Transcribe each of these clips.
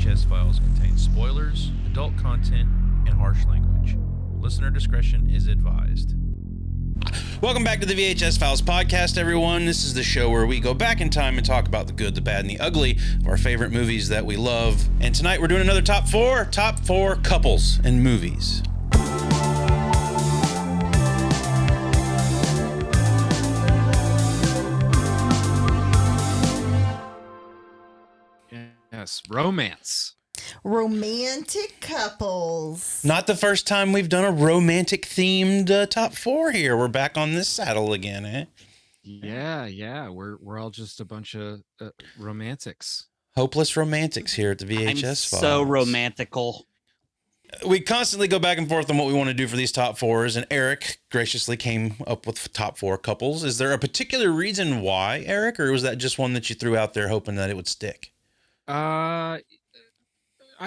VHS Files contains spoilers, adult content, and harsh language. Listener discretion is advised. Welcome back to the VHS Files Podcast, everyone. This is the show where we go back in time and talk about the good, the bad, and the ugly of our favorite movies that we love. And tonight we're doing another top four couples in movies. Yes, romance. Romantic couples. Not the first time we've done a romantic themed top four here. We're back on this saddle again, eh? Yeah. We're all just a bunch of romantics. Hopeless romantics here at the VHS Files. So romantical. We constantly go back and forth on what we want to do for these top fours, and Eric graciously came up with top four couples. Is there a particular reason why, Eric, or was that just one that you threw out there hoping that it would stick? I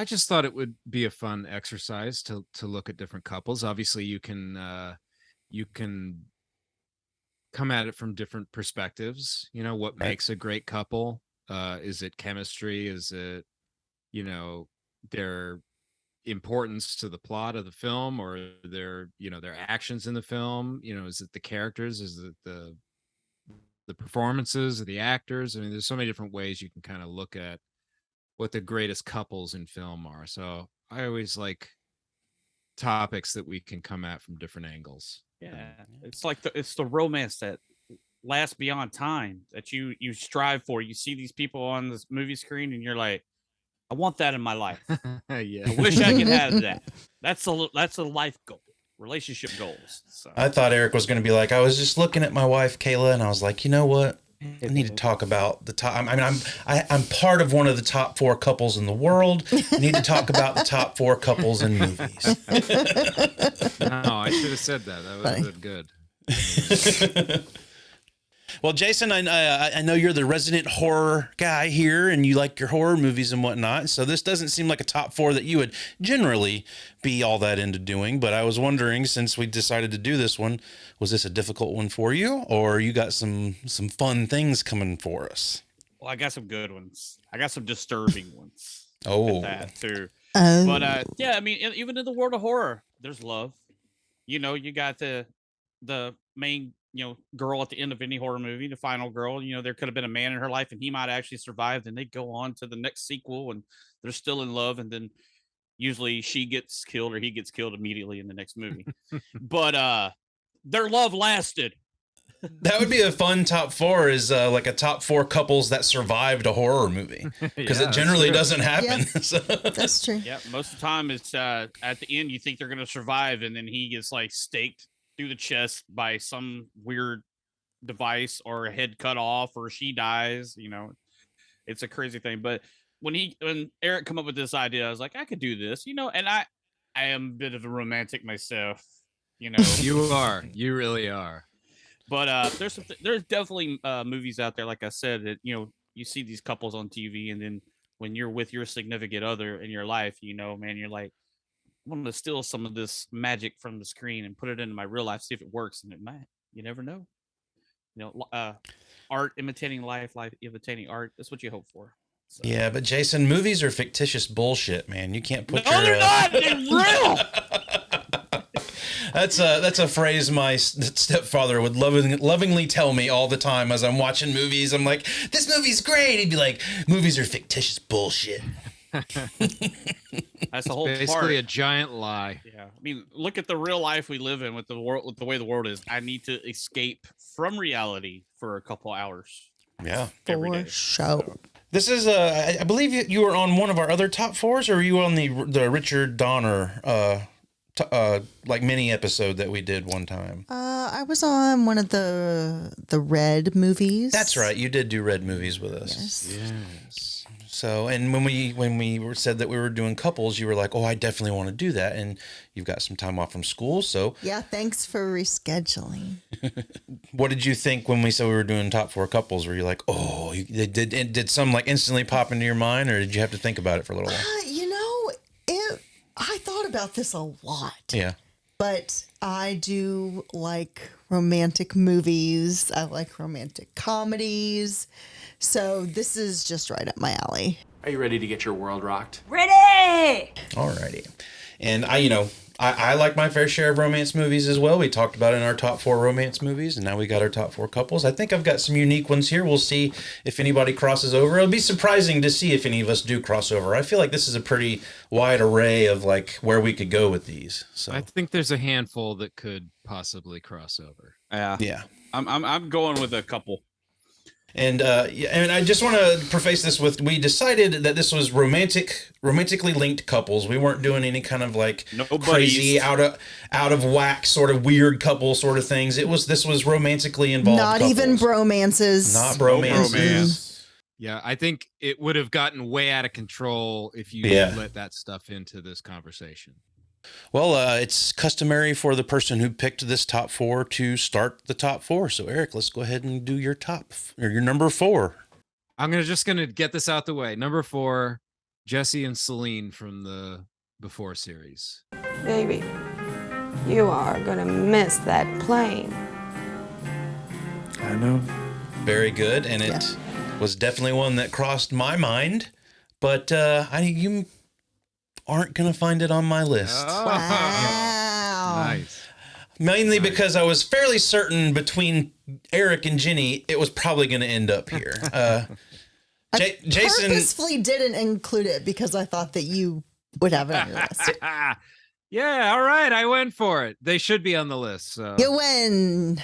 just thought it would be a fun exercise to look at different couples. Obviously, you can come at it from different perspectives. You know, what makes a great couple? Is it chemistry? Is it, their importance to the plot of the film, or their actions in the film? Is it the characters? Is it the performances of the actors? I mean, there's so many different ways you can kind of look at what the greatest couples in film are. So I always like topics that we can come at from different angles. Yeah, it's the romance that lasts beyond time, that you strive for. You see these people on this movie screen and you're like, I want that in my life. Yeah, I wish I could have that. That's a life goal, relationship goals. So. I thought Eric was going to be like, I was just looking at my wife Kayla, and I was like, you know what? I need to talk about the top. I mean, I'm part of one of the top four couples in the world. I need to talk about the top four couples in movies. No, I should have said that. That would have been good. Well, Jason, I know you're the resident horror guy here, and you like your horror movies and whatnot. So this doesn't seem like a top four that you would generally be all that into doing. But I was wondering, since we decided to do this one, was this a difficult one for you, or you got some fun things coming for us? Well, I got some good ones. I got some disturbing ones. Oh, that too. Oh. But yeah, I mean, even in the world of horror, there's love. You got the main girl at the end of any horror movie, the final girl. There could have been a man in her life and he might actually survive, and they go on to the next sequel and they're still in love, and then usually she gets killed or he gets killed immediately in the next movie. But their love lasted. that would be a fun top four, is like a top four couples that survived a horror movie, because it generally doesn't happen. Yeah. So. That's true. Yeah, most of the time it's at the end you think they're going to survive, and then he gets like staked through the chest by some weird device, or a head cut off, or she dies. It's a crazy thing. But when Eric come up with this idea, I was like, I could do this, and I am a bit of a romantic myself, You are. You really are. But there's definitely movies out there, like I said, that you see these couples on TV, and then when you're with your significant other in your life, man, you're like, I want to steal some of this magic from the screen and put it into my real life, see if it works, and it might. You never know. Art imitating life imitating art. That's what you hope for. So. Yeah, but Jason, movies are fictitious bullshit, man. You can't put No, they're not. They're real. That's a phrase my stepfather would lovingly tell me all the time as I'm watching movies. I'm like, this movie's great. He'd be like, movies are fictitious bullshit. That's the whole Basically part. a giant lie. Yeah, I mean, look at the real life we live in with the world, with the way the world is. I need to escape from reality for a couple hours. Yeah, every For day. show. this is I believe you were on one of our other top fours, or were you on the Richard Donner like mini episode that we did one time? I was on one of the Red movies. That's right, you did do Red movies with us. Yes. Yes. So, and when we said that we were doing couples, you were like, "Oh, I definitely want to do that," and you've got some time off from school. So, Yeah, thanks for rescheduling. what did you think when we said we were doing top four couples? Were you like, "Oh, did some like instantly pop into your mind, or did you have to think about it for a little while?" I thought about this a lot. Yeah. But I do like romantic movies. I like romantic comedies. So this is just right up my alley. Are you ready to get your world rocked? Ready! Alrighty. And I like my fair share of romance movies as well. We talked about it in our top 4 romance movies, and now we got our top 4 couples. I think I've got some unique ones here. We'll see if anybody crosses over. It'll be surprising to see if any of us do cross over. I feel like this is a pretty wide array of like where we could go with these. So I think there's a handful that could possibly cross over. yeah. I'm going with a couple. And and I just want to preface this with, we decided that this was romantically linked couples. We weren't doing any kind of like crazy out of whack sort of weird couple sort of things. This was romantically involved. Not couples. even bromances. Not bromances. No bromance. Yeah, I think it would have gotten way out of control if you let that stuff into this conversation. Well, it's customary for the person who picked this top 4 to start the top 4. So, Eric, let's go ahead and do your your number 4. I'm gonna get this out the way. Number 4, Jesse and Celine from the Before series. Baby, you are gonna miss that plane. I know. Very good, and it was definitely one that crossed my mind, but you aren't going to find it on my list. Wow. Nice. Mainly because I was fairly certain between Eric and Jenny, it was probably going to end up here. Jason purposefully didn't include it because I thought that you would have it on your list. Yeah, all right, I went for it. They should be on the list. So. You win.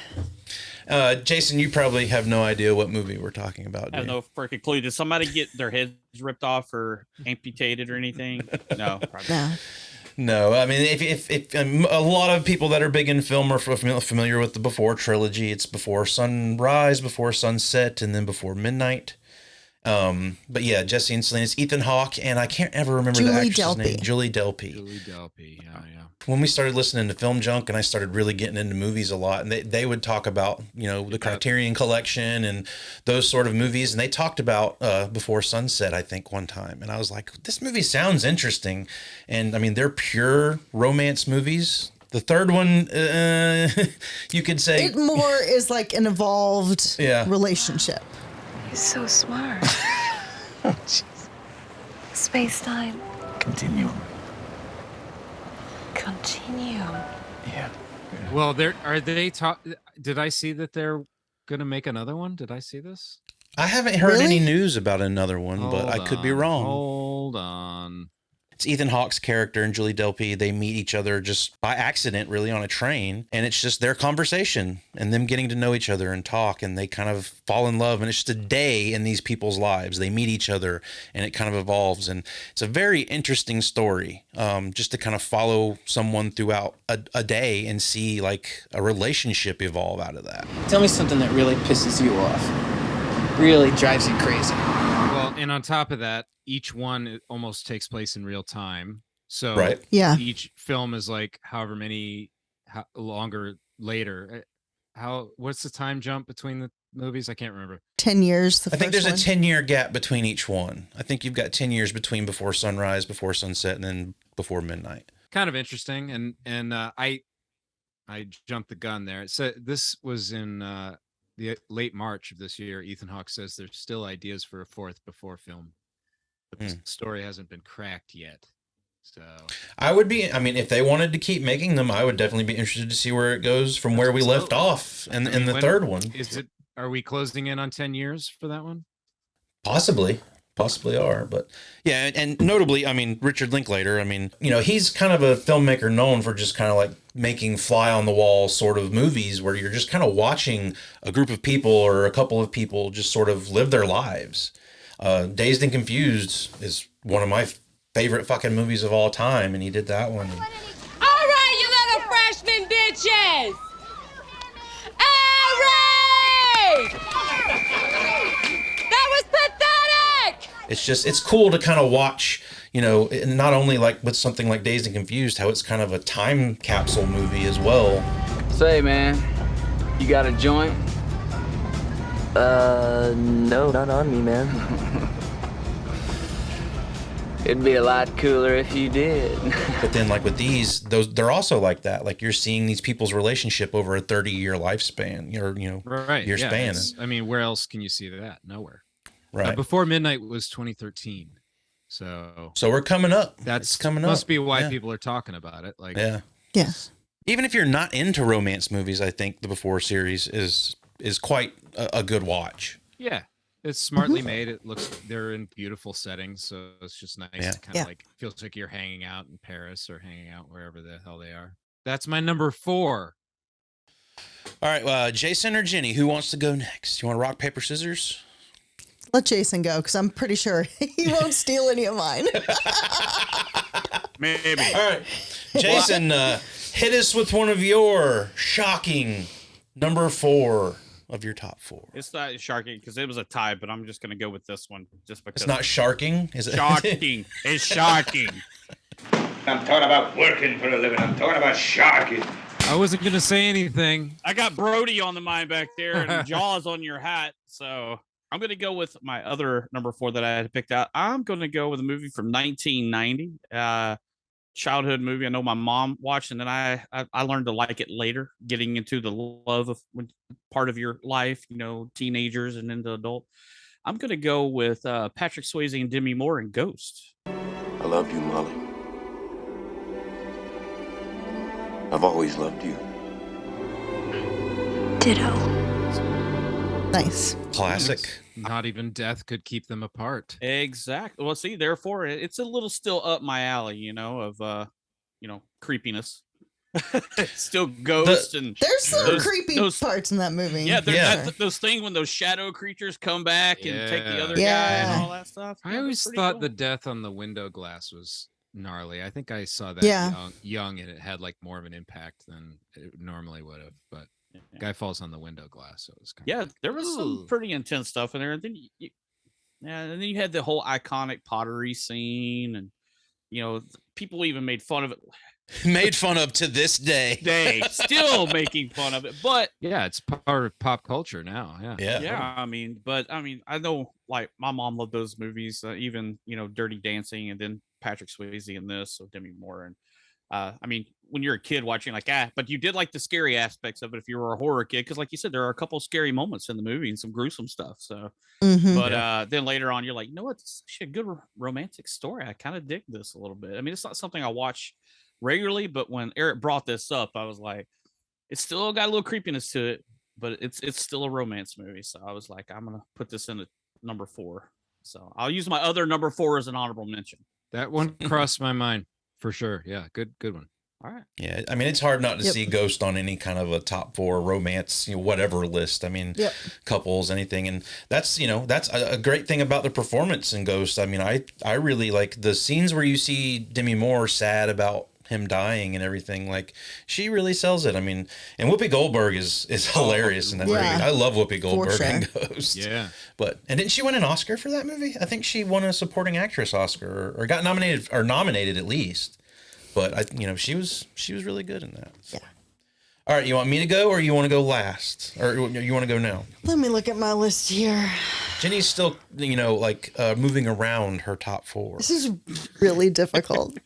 Jason, you probably have no idea what movie we're talking about. I have no freaking clue. Did somebody get their heads ripped off or amputated or anything? No, probably. No. I mean, if a lot of people that are big in film are familiar with the Before trilogy. It's Before Sunrise, Before Sunset, and then Before Midnight. But yeah, Jesse and Celine. It's Ethan Hawke, and I can't ever remember the actress's name. Julie Delpy. Yeah. When we started listening to Film Junk, and I started really getting into movies a lot, and they would talk about the Criterion Collection and those sort of movies, and they talked about Before Sunset, I think, one time, and I was like, this movie sounds interesting, and I mean, they're pure romance movies. The third one, you could say It more is like an evolved relationship. He's so smart. Space-time. Continuum. Yeah. Well, did I see that they're gonna make another one? Did I see this? I haven't heard any news about another one, but I could be wrong. Hold on. It's Ethan Hawke's character and Julie Delpy. They meet each other just by accident, really, on a train. And it's just their conversation and them getting to know each other and talk. And they kind of fall in love. And it's just a day in these people's lives. They meet each other and it kind of evolves. And it's a very interesting story, just to kind of follow someone throughout a day and see like a relationship evolve out of that. Tell me something that really pisses you off. Really drives you crazy. Well, and on top of that, each one almost takes place in real time. So each film is like however many longer later. What's the time jump between the movies? I can't remember. 10 years. I think there's a 10-year gap between each one. I think you've got 10 years between Before Sunrise, Before Sunset, and then Before Midnight. Kind of interesting. And I jumped the gun there. So this was in the late March of this year. Ethan Hawke says there's still ideas for a fourth Before film, but the story hasn't been cracked yet. So if they wanted to keep making them, I would definitely be interested to see where it goes from where we left off in the third one. Are we closing in on 10 years for that one? Possibly are, but yeah. And notably, I mean, Richard Linklater, he's kind of a filmmaker known for just kind of like making fly on the wall sort of movies where you're just kind of watching a group of people or a couple of people just sort of live their lives. Dazed and Confused is one of my favorite fucking movies of all time, and he did that one. All right, you little freshman bitches! Eric! That was pathetic! It's cool to kind of watch, not only like with something like Dazed and Confused, how it's kind of a time capsule movie as well. Say, man, you got a joint? No, not on me, man. It'd be a lot cooler if you did. But then like with they're also like that. Like you're seeing these people's relationship over a 30-year lifespan Right. Span. Where else can you see that? Nowhere. Right. Before Midnight was 2013. So we're coming up. That's It's coming must up. be why Yeah. people are talking about it. Like, Yeah. Yeah. Even if you're not into romance movies, I think the Before series is quite a good watch. yeah, it's smartly made. It looks, they're in beautiful settings, so it's just nice Yeah. to kind of like feels like you're hanging out in Paris or hanging out wherever the hell they are. That's my number 4. All right, Jason or Jenny, who wants to go next? You want to rock, paper, scissors? Let Jason go because I'm pretty sure he won't steal any of mine. Maybe. All right, Jason, hit us with one of your shocking number 4 of your top 4. It's not shocking because it was a tie, but I'm just going to go with this one just because. It's not sharking, is it? Shocking. It's shocking. I'm talking about working for a living. I'm talking about sharking. I wasn't gonna say anything. I got Brody on the mind back there and Jaws on your hat. So I'm going to go with my other number 4 that I had picked out. I'm going to go with a movie from 1990. Childhood movie. I know my mom watched, and then I learned to like it later, getting into the love of part of your life, you know, teenagers and into adult. I'm going to go with Patrick Swayze and Demi Moore in Ghost. I love you, Molly. I've always loved you. Ditto. Nice. Classic. Not even death could keep them apart. Exactly. Well, see, therefore, it's a little still up my alley, you know, of creepiness. Still Ghost and There's some creepy those parts in that movie. yeah, Yeah. those things when those shadow creatures come back and take the other Yeah. guy and all that stuff. I Yeah, always that's pretty thought cool. the death on the window glass was gnarly. I think I saw that Yeah. young and it had like more of an impact than it normally would have. But Yeah. guy falls on the window glass, so it was kind Yeah, of there was some pretty intense stuff in there. And then and then you had the whole iconic pottery scene, and you know, people even made fun of it. Made fun of to this day. They still making fun of it, but yeah, it's part of pop culture now. Yeah. Yeah. I mean, I know like my mom loved those movies, even Dirty Dancing, and then Patrick Swayze in this, so Demi Moore, and I mean, when you're a kid watching, like, but you did like the scary aspects of it if you were a horror kid, because like you said, there are a couple scary moments in the movie and some gruesome stuff. So, but then later on, you're like, you know what, it's actually a good romantic story. I kind of dig this a little bit. I mean, it's not something I watch regularly, but when Eric brought this up, I was like, it's still got a little creepiness to it, but it's still a romance movie. So I was like, I'm gonna put this in at number 4. So I'll use my other number 4 as an honorable mention. That one crossed my mind for sure. Yeah, good one. All right. Yeah, I mean, it's hard not to see Ghost on any kind of a top 4 romance, whatever list. I mean, couples, anything, and that's a great thing about the performance in Ghost. I mean, I really like the scenes where you see Demi Moore sad about him dying and everything. Like, she really sells it. I mean, and Whoopi Goldberg is hilarious in that movie. I love Whoopi Goldberg in Ghost. Yeah, and didn't she win an Oscar for that movie? I think she won a supporting actress Oscar, or got nominated at least. But she was really good in that. So. Yeah. All right, you want me to go, or you want to go last, or you want to go now? Let me look at my list here. Jenny's still, moving around her top 4. This is really difficult.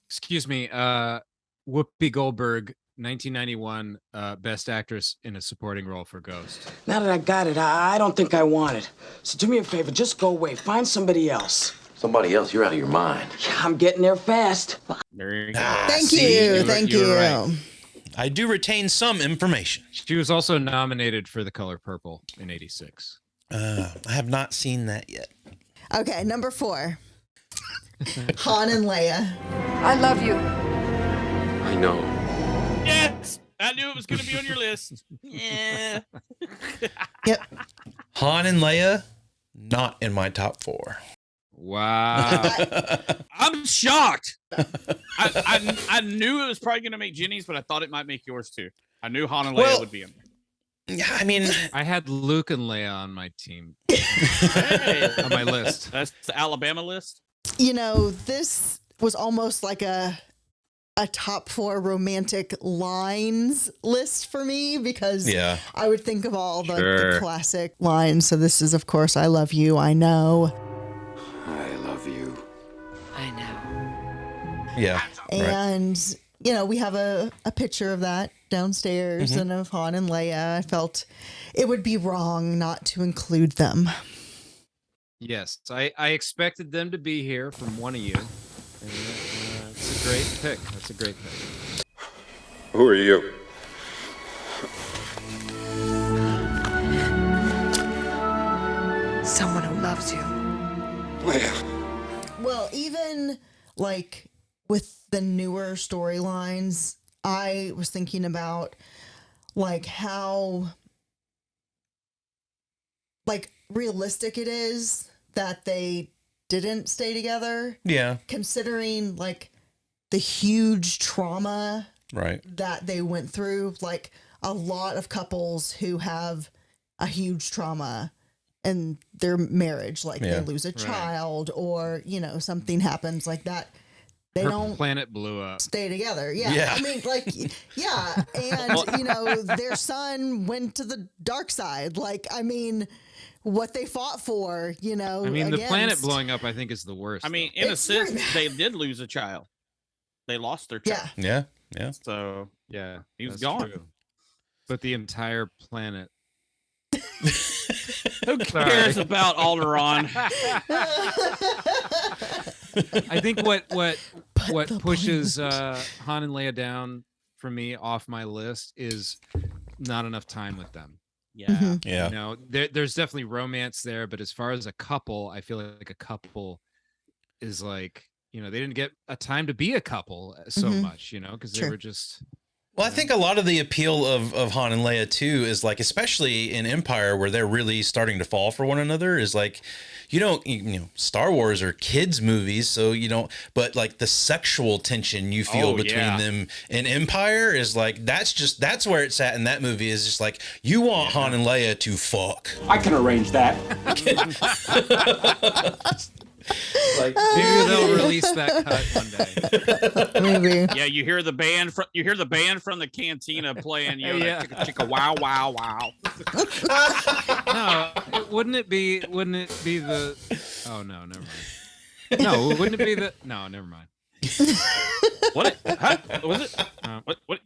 Excuse me. Whoopi Goldberg, 1991, Best Actress in a Supporting Role for Ghost. Now that I got it, I don't think I want it. So do me a favor, just go away. Find somebody else. Somebody else? You're out of your mind. Yeah, I'm getting there fast. There you go. Thank you. Thank you. Right. I do retain some information. She was also nominated for The Color Purple in '86. I have not seen that yet. Okay, number 4. Han and Leia. I love you. I know. Yes, I knew it was going to be on your list. Yeah. Yep. Han and Leia, not in my top 4. Wow. I'm shocked. I knew it was probably going to make Jenny's, but I thought it might make yours too. I knew Han and Leia would be in there. Yeah, I mean, I had Luke and Leia on my team. Hey. On my list. That's the Alabama list. This was almost like a top 4 romantic lines list for me, because I would think of all the classic lines. So this is, of course, I love you, I know. I love you. I know. Yeah. And, we have a picture of that downstairs and of Han and Leia. I felt it would be wrong not to include them. Yes, I expected them to be here from one of you. And, it's a great pick. That's a great pick. Who are you? Someone who loves you. Well, even like with the newer storylines, I was thinking about like how like realistic it is that they didn't stay together. Yeah. Considering like the huge trauma that they went through, like a lot of couples who have a huge trauma in their marriage, like they lose a child or, you know, something happens like that. They don't planet blew up. Stay together. Yeah. I mean, like, yeah. And, you know, their son went to the dark side. Like, I mean, what they fought for, you know. I mean, the planet blowing up, I think, is the worst. I mean, in a sense, they did lose a child. They lost their child. Yeah. Yeah. So, yeah, he was gone. True. But the entire planet. Who cares about Alderaan? I think what pushes Han and Leia down for me off my list is not enough time with them. Yeah. Yeah. You know, there's definitely romance there, but as far as a couple, I feel like a couple is like, you know, they didn't get a time to be a couple so much, you know, because they were just. Well, I think a lot of the appeal of Han and Leia too is like, especially in Empire, where they're really starting to fall for one another, is like, you know, Star Wars are kids movies, so you don't. But like the sexual tension you feel between them in Empire is like that's where it's at in that movie. Is just like you want Han and Leia to fuck. I can arrange that. Like maybe they'll release that cut one day. Maybe. Yeah, you hear the band from the cantina playing, you know, chicka wow wow wow. No, wouldn't it be the oh no, never mind. No, wouldn't it be the no, never mind. What? Huh? Was it? What?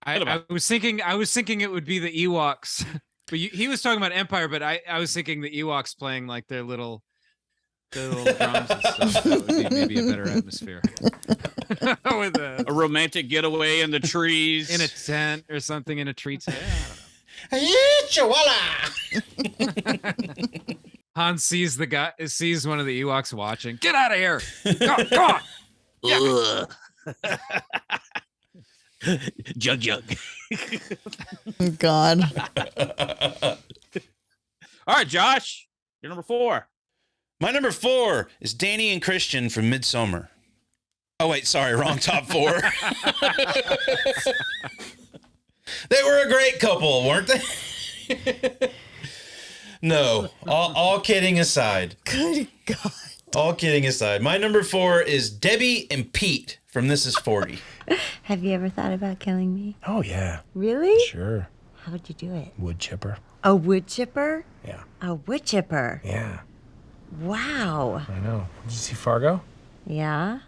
I was thinking it would be the Ewoks, but he was talking about Empire, but I was thinking the Ewoks playing like their little drums and stuff. That would be maybe a better atmosphere. With a romantic getaway in the trees, in a tent or something, in a tree tent. Han sees sees one of the Ewoks watching. Get out of here! Come on! Jug. God. All right, Josh, you're number 4. My number 4 is Danny and Christian from Midsommar. Oh, wait, sorry, wrong top 4. They were a great couple, weren't they? No, all kidding aside. Good God. All kidding aside. My number 4 is Debbie and Pete from This Is 40. Have you ever thought about killing me? Oh, yeah. Really? Sure. How would you do it? Wood chipper. A wood chipper? Yeah. A wood chipper? Yeah. Wow. I know. Did you see Fargo? Yeah.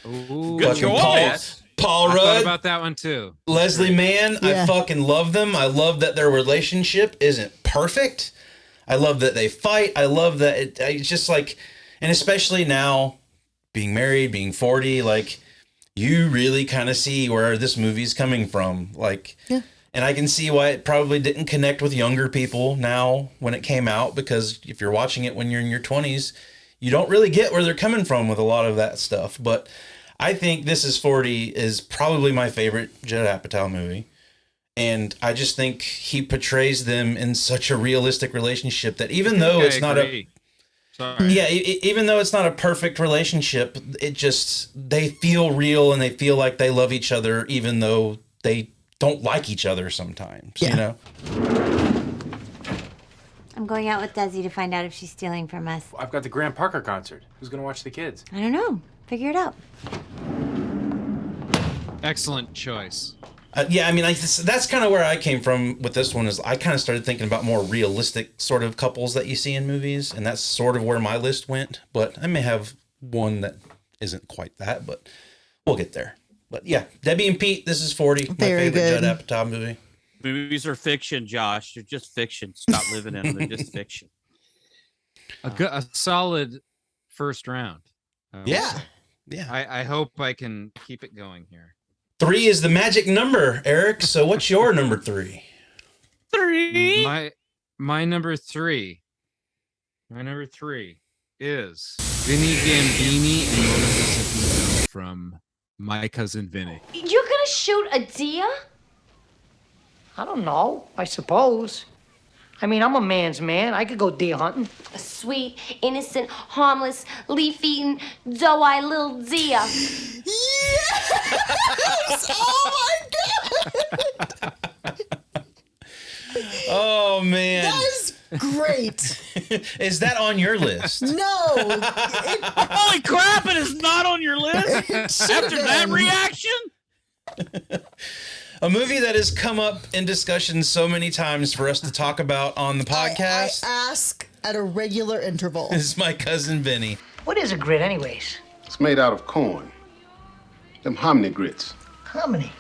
Ooh, Good choice. Paul Rudd. I thought about that one too. Leslie Mann, Yeah. I fucking love them. I love that their relationship isn't perfect. I love that they fight. I love that it's just like, and especially now, being married, being 40, like, you really kind of see where this movie's coming from. Like, yeah. And I can see why it probably didn't connect with younger people now when it came out, because if you're watching it when you're in your 20s, you don't really get where they're coming from with a lot of that stuff. But I think This Is 40 is probably my favorite Judd Apatow movie. And I just think he portrays them in such a realistic relationship that even though it's not a... Sorry. Yeah, even though it's not a perfect relationship, it just, they feel real and they feel like they love each other, even though they don't like each other sometimes, you know? I'm going out with Desi to find out if she's stealing from us. I've got the Graham Parker concert. Who's going to watch the kids? I don't know. Figure it out. Excellent choice. Yeah, I mean, that's kind of where I came from with this one. Is I kind of started thinking about more realistic sort of couples that you see in movies, and that's sort of where my list went. But I may have one that isn't quite that, but we'll get there. But yeah, Debbie and Pete, This Is 40, my favorite good. Judd Apatow movie. Movies are fiction, Josh. They're just fiction. Stop living in them. They're just fiction. A solid first round. Yeah. I hope I can keep it going here. 3 is the magic number, Eric. So what's your number 3? 3. My number 3. My number 3 is Vinny Gambini and Mona Lisa from My Cousin Vinny. You're gonna shoot a deer? I don't know. I suppose. I mean, I'm a man's man. I could go deer hunting. A sweet, innocent, harmless, leaf-eating, doe-eyed little deer. Yes! Oh my god! Oh man, that is great. Is that on your list? No. Holy crap! It is not on your list after that reaction. A movie that has come up in discussion so many times for us to talk about on the podcast. I ask at a regular interval. Is My Cousin Vinny. What is a grit, anyways? It's made out of corn. Them hominy grits. Hominy.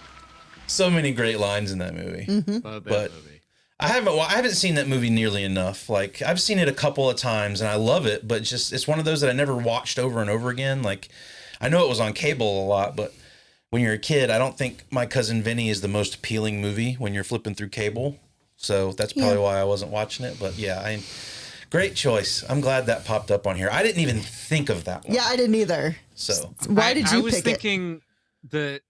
So many great lines in that movie. Mm-hmm. Love that but movie. I haven't seen that movie nearly enough. Like, I've seen it a couple of times and I love it, but it's one of those that I never watched over and over again. Like, I know it was on cable a lot, but when you're a kid, I don't think My Cousin Vinny is the most appealing movie when you're flipping through cable. So that's probably why I wasn't watching it. But yeah, great choice. I'm glad that popped up on here. I didn't even think of that one. Yeah, I didn't either. So why did you pick it? I was thinking that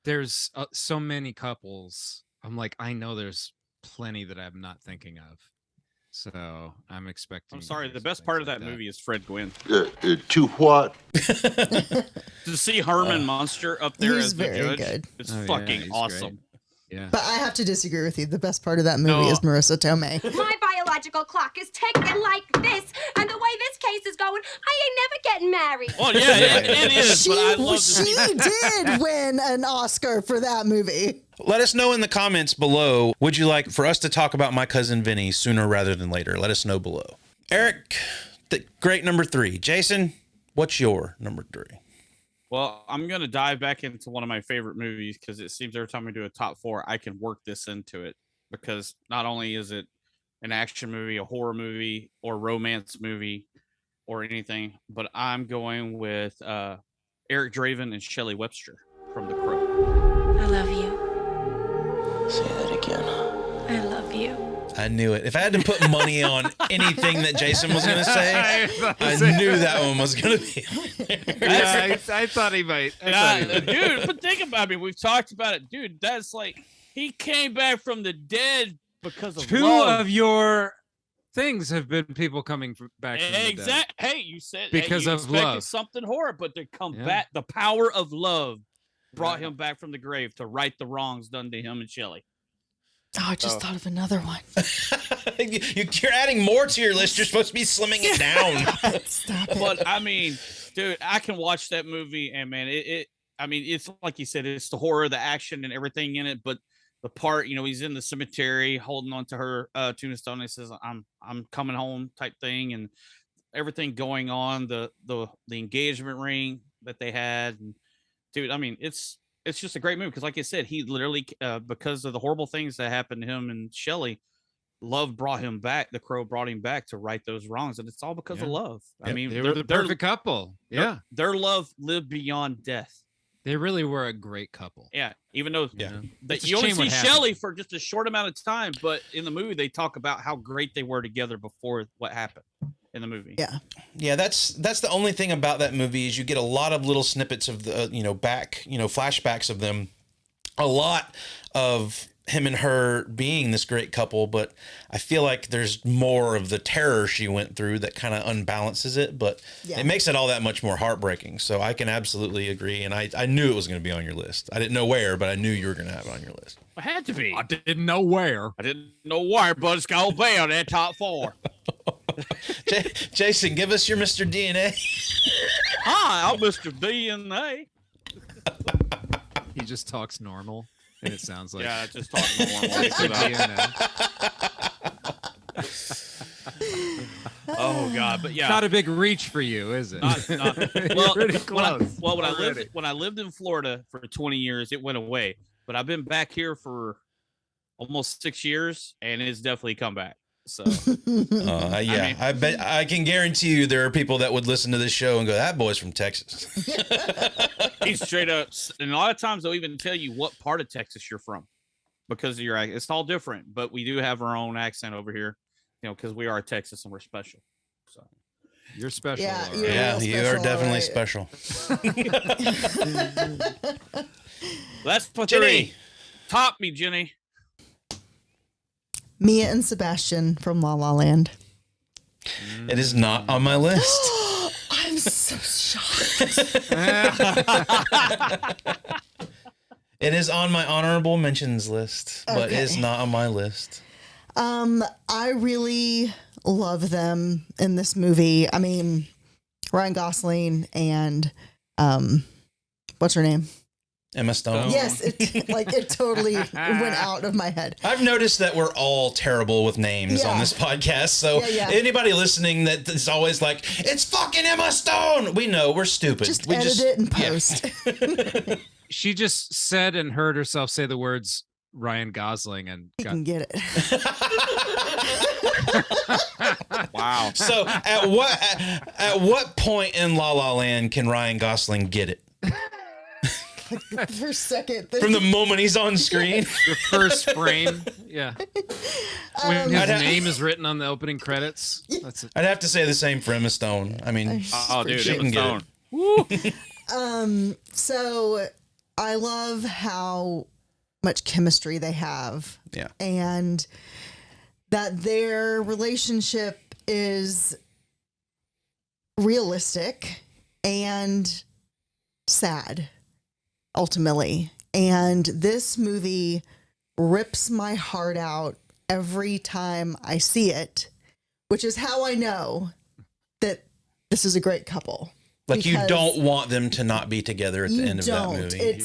there's so many couples. I'm like, I know there's plenty that I'm not thinking of. So I'm expecting. I'm sorry. The best part of that movie is Fred Gwynn. To what? To see Herman Munster up there as the judge, good. it's fucking awesome. Great. Yeah. But I have to disagree with you. The best part of that movie is Marissa Tomei. My biological clock is ticking like this, and the way this case is going, I ain't never getting married. Well, yeah, it is. But I love She did win an Oscar for that movie. let us know in the comments below. Would you like for us to talk about My Cousin Vinny sooner rather than later? Let us know below. Eric, great number 3. Jason, what's your number 3? Well, I'm going to dive back into one of my favorite movies because it seems every time we do a top 4, I can work this into it because not only is it an action movie, a horror movie, or romance movie, or anything, but I'm going with Eric Draven and Shelley Webster from The Crow. I love you. Say that again. I love you. I knew it. If I had to put money on anything that Jason was going to say, I knew that one was going to be. Yeah, I thought he might. Dude, but think about it. We've talked about it. Dude, that's like, he came back from the dead because of 2 love. of your things have been people coming back from the dead. Hey, you said because you of love. something horrible, but to come back, the power of love brought him back from the grave to right the wrongs done to him and Shelley. Oh, I just thought of another one. You're adding more to your list. You're supposed to be slimming it down. Stop it. But I mean, dude, I can watch that movie and man, I mean, it's like you said, it's the horror, the action, and everything in it. But the part, he's in the cemetery holding on to her tombstone. And he says, "I'm coming home," type thing, and everything going on. The engagement ring that they had, and dude, I mean, it's just a great movie because, like I said, he literally because of the horrible things that happened to him and Shelley, love brought him back. The Crow brought him back to right those wrongs, and it's all because of love. I mean, they were the perfect couple. Yeah, their love lived beyond death. They really were a great couple. Yeah, even though It's a you only shame see what happened. Shelley for just a short amount of time, but in the movie they talk about how great they were together before what happened in the movie. Yeah, that's the only thing about that movie is you get a lot of little snippets of the flashbacks of them, a lot of him and her being this great couple, but I feel like there's more of the terror she went through that kind of unbalances it, but it makes it all that much more heartbreaking. So I can absolutely agree, and I knew it was going to be on your list. I didn't know where, but I knew you were going to have it on your list. It had to be. I didn't know where. I didn't know where, but it's gonna be on that top 4. Jason, give us your Mr. DNA. Hi, I'm Mr. DNA. He just talks normal, and it sounds like it just talks normal. Oh God, but yeah, not a big reach for you, is it? Well, pretty close. When I lived in Florida for 20 years, it went away. But I've been back here for almost 6 years, and it's definitely come back. So, yeah, I bet I can guarantee you there are people that would listen to this show and go, "That boy's from Texas." He's straight up, and a lot of times they'll even tell you what part of Texas you're from because of your accent. It's all different, but we do have our own accent over here, because we are Texas and we're special. So you're special. Yeah, you are definitely special. That's for Jenny. 3. Top me, Jenny. Mia and Sebastian from La La Land. It is not on my list. I'm so shocked. It is on my honorable mentions list, but it's not on my list. I really love them in this movie. I mean, Ryan Gosling and what's her name? Emma Stone. Yes, it totally went out of my head. I've noticed that we're all terrible with names on this podcast. So anybody listening that is always like, it's fucking Emma Stone. We know we're stupid. We edit it and post. Yeah. She just said and heard herself say the words Ryan Gosling and you can get it. Wow. So at what point in La La Land can Ryan Gosling get it? The first second. From the moment he's on screen. The first frame. Yeah. When his name is written on the opening credits. That's it. I'd have to say the same for Emma Stone. I mean, dude, she can get it. So I love how much chemistry they have. Yeah. And that their relationship is realistic and sad, ultimately. And this movie rips my heart out every time I see it, which is how I know that this is a great couple. Like, you don't want them to not be together at the end of that movie.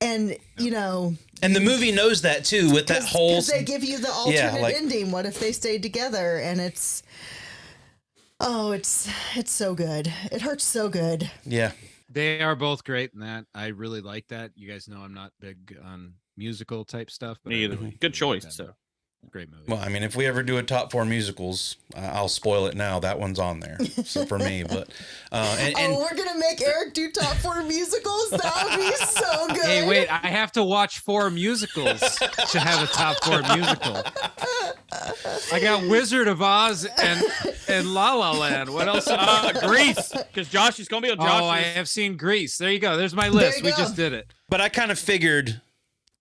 And, and the movie knows that too, with that whole. Because they give you the alternate ending. What if they stayed together? And it's so good. It hurts so good. Yeah. They are both great in that. I really like that. You guys know I'm not big on musical type stuff. But me either. Good choice. So great movie. Well, I mean, if we ever do a top 4 musicals, I'll spoil it now. That one's on there. So for me, but we're gonna make Eric do top 4 musicals. That would be so good. Hey, wait! I have to watch 4 musicals to have a top 4 musical. I got Wizard of Oz and La La Land. What else? Grease, because Josh is gonna be on Josh. Oh, I have seen Grease. There you go. There's my list. We just did it. But I kind of figured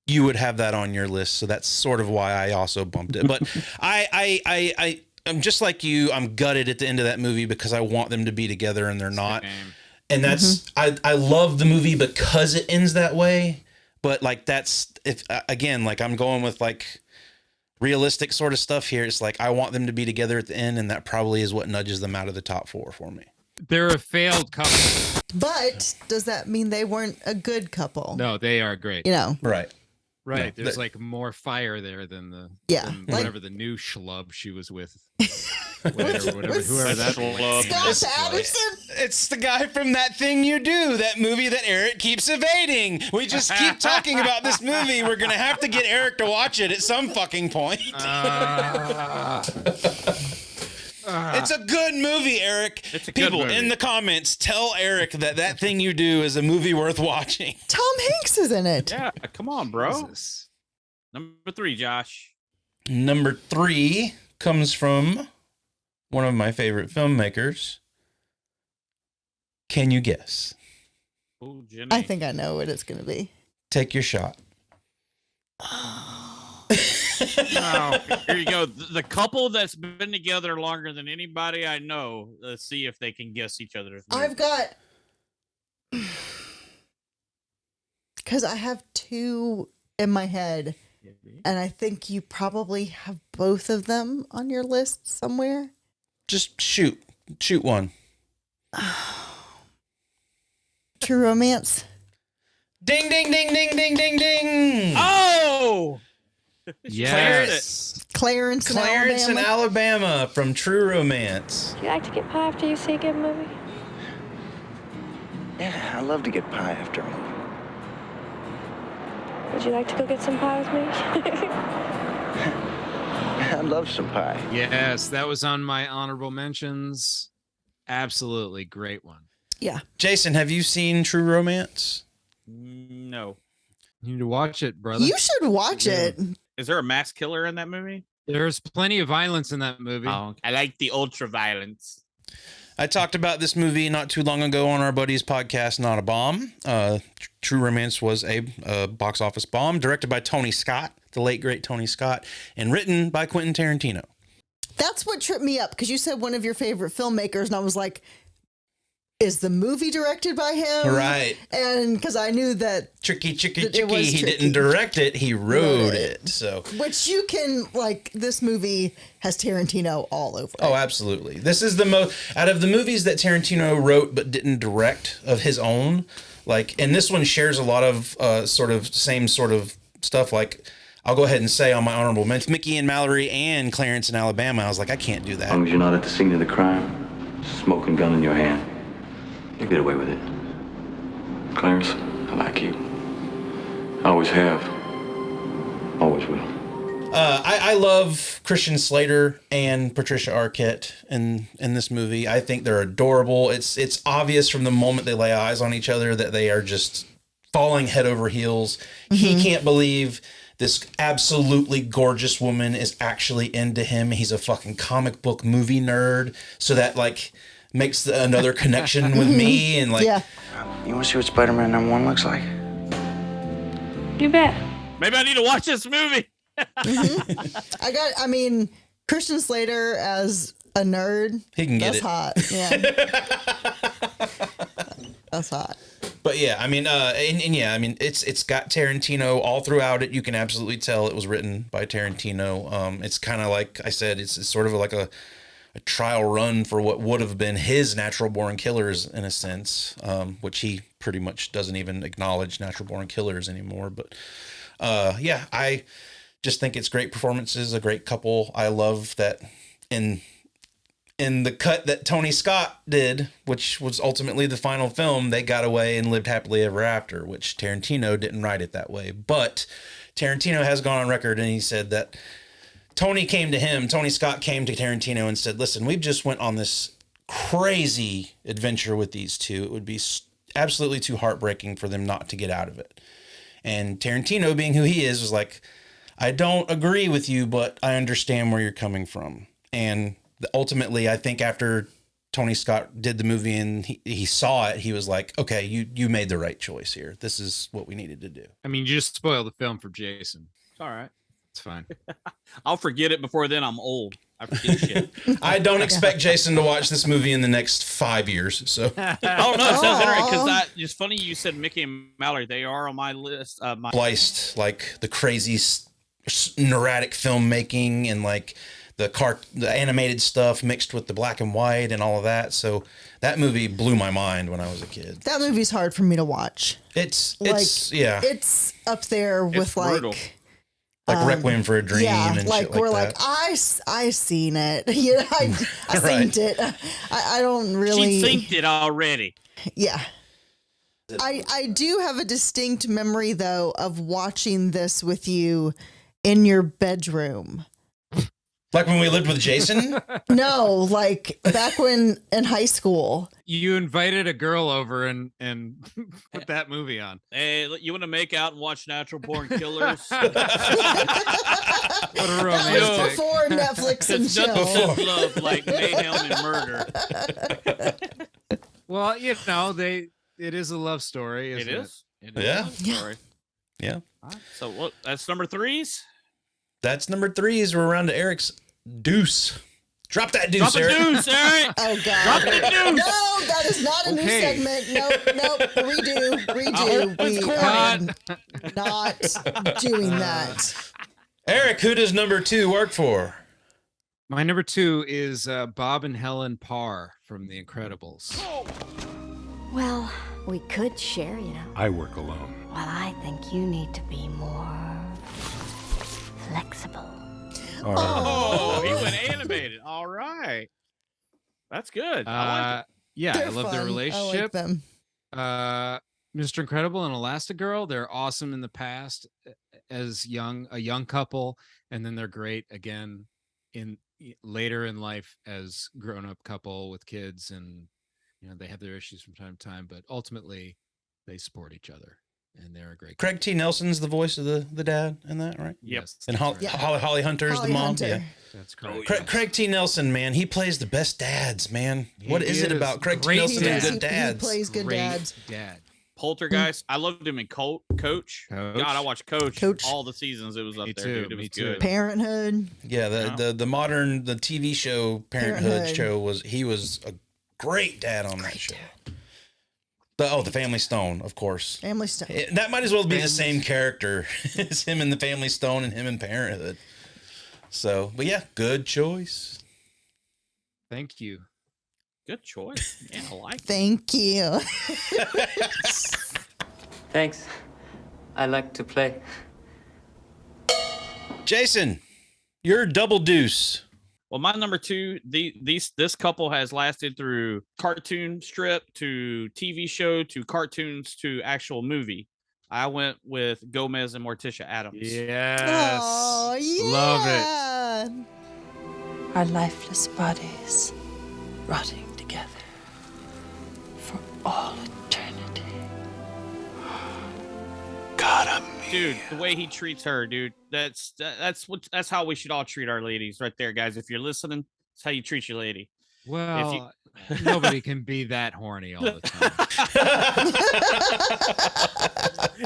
you would have that on your list, so that's sort of why I also bumped it. But I'm just like you. I'm gutted at the end of that movie because I want them to be together and they're not. And that's I love the movie because it ends that way. But like that's again, like I'm going with like realistic sort of stuff here. It's like I want them to be together at the end, and that probably is what nudges them out of the top 4 for me. They're a failed couple. But does that mean they weren't a good couple? No, they are great. Right. Right. There's like more fire there than whatever the new schlub she was with. Whoever that schlub. Scott Patterson. It's the guy from That Thing You Do, that movie that Eric keeps evading. We just keep talking about this movie. We're going to have to get Eric to watch it at some fucking point. It's a good movie, Eric. It's a People good movie. in the comments, tell Eric that Thing You Do is a movie worth watching. Tom Hanks is in it. Yeah, come on, bro. Number 3, Josh. Number 3 comes from one of my favorite filmmakers. Can you guess? Ooh, Jenny. I think I know what it's going to be. Take your shot. Oh, here you go. The couple that's been together longer than anybody I know. Let's see if they can guess each other's name. I've got, because I have 2 in my head, and I think you probably have both of them on your list somewhere. Just shoot one. True Romance. Ding, ding, ding, ding, ding, ding, ding. Oh! Yes. Clarence in Alabama from True Romance. Do you like to get pie after you see a good movie? Yeah, I love to get pie after a movie. Would you like to go get some pie with me? I love some pie. Yes, that was on my honorable mentions. Absolutely great one. Yeah. Jason, have you seen True Romance? No. You need to watch it, brother. You should watch it. Is there a mass killer in that movie? There's plenty of violence in that movie. Oh, I like the ultra violence. I talked about this movie not too long ago on our buddy's podcast, Not a Bomb. True Romance was a box office bomb, directed by Tony Scott, the late, great Tony Scott, and written by Quentin Tarantino. That's what tripped me up, because you said one of your favorite filmmakers, and I was like, is the movie directed by him? Right. And because I knew that Tricky. He didn't direct it, he wrote it. So, which you can, like, this movie has Tarantino all over it. Oh, absolutely. This is the most, out of the movies that Tarantino wrote but didn't direct of his own, like, and this one shares a lot of same sort of stuff. Like, I'll go ahead and say on my honorable mention, Mickey and Mallory and Clarence in Alabama, I was like, I can't do that. As long as you're not at the scene of the crime, smoking gun in your hand, you get away with it. Clarence, I like you. I always have. Always will. I love Christian Slater and Patricia Arquette in this movie. I think they're adorable. It's obvious from the moment they lay eyes on each other that they are just falling head over heels. Mm-hmm. He can't believe this absolutely gorgeous woman is actually into him. He's a fucking comic book movie nerd. So that, like, makes another connection with me. And, like, yeah. You want to see what Spider-Man #1 looks like? You bet. Maybe I need to watch this movie. I mean, Christian Slater as a nerd. He can get it. That's hot. Yeah. That's hot. But yeah, I mean, yeah, I mean, it's got Tarantino all throughout it. You can absolutely tell it was written by Tarantino. It's kind of like I said, it's sort of like a trial run for what would have been his Natural Born Killers in a sense, which he pretty much doesn't even acknowledge Natural Born Killers anymore. But yeah, I just think it's great performances, a great couple. I love that in the cut that Tony Scott did, which was ultimately the final film, they got away and lived happily ever after, which Tarantino didn't write it that way. But Tarantino has gone on record and he said that Tony Scott came to Tarantino and said, listen, we've just went on this crazy adventure with these two. It would be absolutely too heartbreaking for them not to get out of it. And Tarantino, being who he is, was like, I don't agree with you, but I understand where you're coming from. And ultimately, I think after Tony Scott did the movie and he saw it, he was like, okay, you made the right choice here. This is what we needed to do. I mean, you just spoiled the film for Jason. It's all right. It's fine. I'll forget it before then. I'm old. I forget shit. I don't expect Jason to watch this movie in the next 5 years. So. Oh, no, it sounds interesting because it's funny you said Mickey and Mallory. They are on my list. Spliced, like the crazy neurotic filmmaking and like the animated stuff mixed with the black and white and all of that. So that movie blew my mind when I was a kid. That movie's hard for me to watch. It's yeah. It's up there with brutal. like Requiem for a Dream and like shit like we're that. I seen it. Yeah, I Right. synced it. I don't really. She synced it already. Yeah. I do have a distinct memory though of watching this with you in your bedroom. Like when we lived with Jason? No, like back when in high school. You invited a girl over and put that movie on. Hey, you want to make out and watch Natural Born Killers? What a That was romantic. before Netflix and It's chill. nothing but love, like mayhem and murder. Well, it is a love story, isn't it? It is. Yeah. A love story. Yeah. All right, so what? That's number 3s. That's number 3s. We're around to Eric's deuce. Drop that deuce, Drop a Eric. deuce, Eric. Oh God! Drop the deuce. No, that is not a new segment. Nope. Redo. We are not doing that. Eric, who does number 2 work for? My number 2 is Bob and Helen Parr from The Incredibles. Well, we could share, you know. I work alone. Well, I think you need to be more flexible. Oh, he went animated. All right. That's good. I like it. Yeah, They're I love their fun. relationship. I like them. Mr. Incredible and Elastigirl, they're awesome in the past as a young couple, and then they're great again in later in life as grown-up couple with kids, and they have their issues from time to time, but ultimately they support each other, and they're a great Craig T. Nelson's the voice of the dad in that, right? Yes. And Holly Hunter's the mom. Hunter. Yeah, that's correct. Craig T. Nelson, man, he plays the best dads, man. What is it about Craig T. Nelson and good dads? He plays good dads. Dad. Poltergeist. I loved him in Coach. God, I watched Coach all the seasons. It was up there, dude. It was good. Parenthood. Yeah, the modern TV show Parenthood show was a great dad on that show. The Family Stone, of course. Family Stone. That might as well be the same character as him in the Family Stone and him in Parenthood. So, but yeah, good choice. Thank you. Good choice. Yeah, I like it. Thank you. Thanks. I like to play. Jason, you're double deuce. Well, my number 2, this couple has lasted through cartoon strip to TV show to cartoons to actual movie. I went with Gomez and Morticia Addams. Yes. Oh, yeah. Love it. Our lifeless bodies rotting together for all eternity. God, dude, the way he treats her, dude, that's how we should all treat our ladies right there, guys. If you're listening, that's how you treat your lady. Well, nobody can be that horny all the time.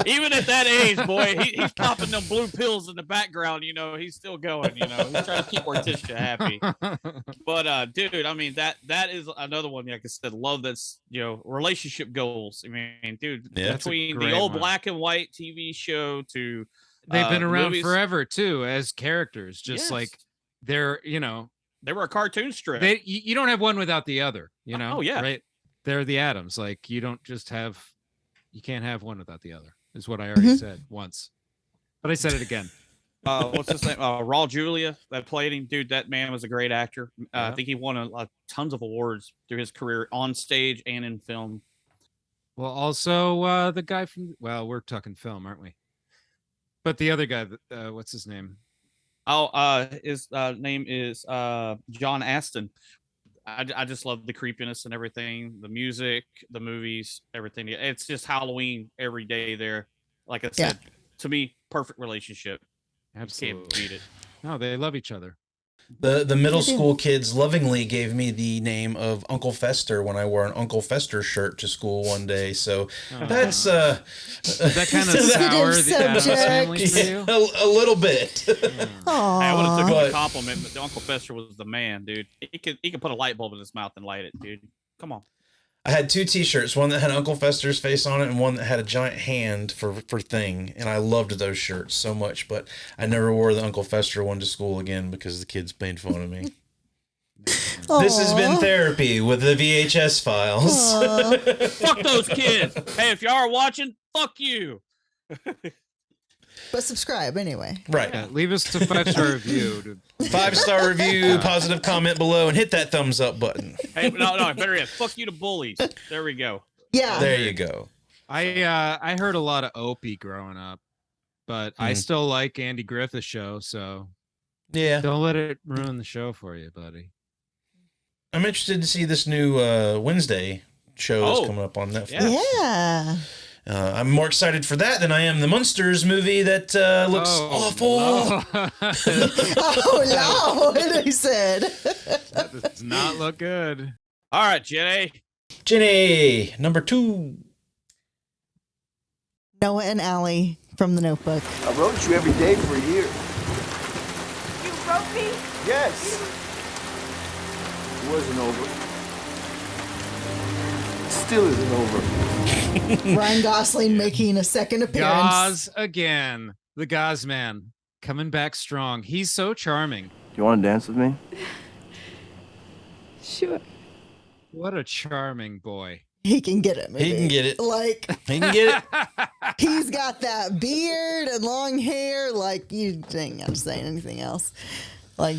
Even at that age, boy, he's popping them blue pills in the background. He's still going. He's trying to keep Morticia happy. But dude, I mean that is another one. Like I said, love that's relationship goals. I mean, dude, between the old black and white TV show to they've been around movies forever too as characters. Just like they're they were a cartoon strip. You don't have one without the other. Oh yeah, right. They're the Addams. Like you can't have one without the other. Is what I already said once, but I said it again. What's his name? Raul Julia that played him. Dude, that man was a great actor. I think he won tons of awards through his career on stage and in film. Well, also the guy from we're talking film, aren't we? But the other guy, what's his name? His name is John Aston. I just love the creepiness and everything, the music, the movies, everything. It's just Halloween every day there. Like I said, to me, perfect relationship. Absolutely. Can't beat it. No, they love each other. The middle school kids lovingly gave me the name of Uncle Fester when I wore an Uncle Fester shirt to school one day. So that's that kind of sour the Addams family for you? A little bit. I would have took a compliment, but Uncle Fester was the man, dude. He could put a light bulb in his mouth and light it, dude. Come on. I had 2 T-shirts, one that had Uncle Fester's face on it and one that had a giant hand for Thing, and I loved those shirts so much, but I never wore the Uncle Fester one to school again because the kids made fun of me. This has been therapy with the VHS Files. Fuck those kids. Hey, if you are watching, fuck you. But subscribe anyway. Right. Yeah, leave us a 5-star review. 5-star review, positive comment below, and hit that thumbs up button. Hey, no, better yet, fuck you to bullies. There we go. Yeah. There you go. I heard a lot of Opie growing up, but I still like Andy Griffith's show, so yeah, don't let it ruin the show for you, buddy. I'm interested to see this new Wednesday show that's coming up on Netflix. Yeah. I'm more excited for that than I am the Munsters movie that looks awful. Oh, no, he said. That does not look good. All right, Jenny. Jenny, number 2. Noah and Allie from The Notebook. I wrote you every day for a year. You wrote me? Yes. It wasn't over. It still isn't over. Ryan Gosling making a second appearance. Gaz again. The Gaz man coming back strong. He's so charming. Do you want to dance with me? Sure. What a charming boy. He can get it, maybe. He can get it. Like, he can get it. He's got that beard and long hair. Like, you think I'm saying anything else. Like,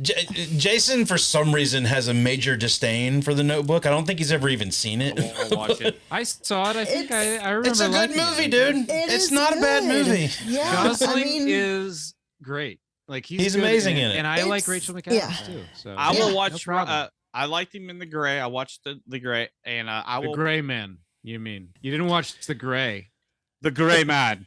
Jason, for some reason, has a major disdain for The Notebook. I don't think he's ever even seen it. I'll watch it. I saw it. I think I remember. It's a good movie, dude. It's not a bad movie. Yeah, Gosling is great. Like he's amazing in it, and I like Rachel McAdams too. So I will watch. No problem. I liked him in The Gray. I watched the Gray, and I will. The Gray Man. You mean you didn't watch The Gray? The Gray Man.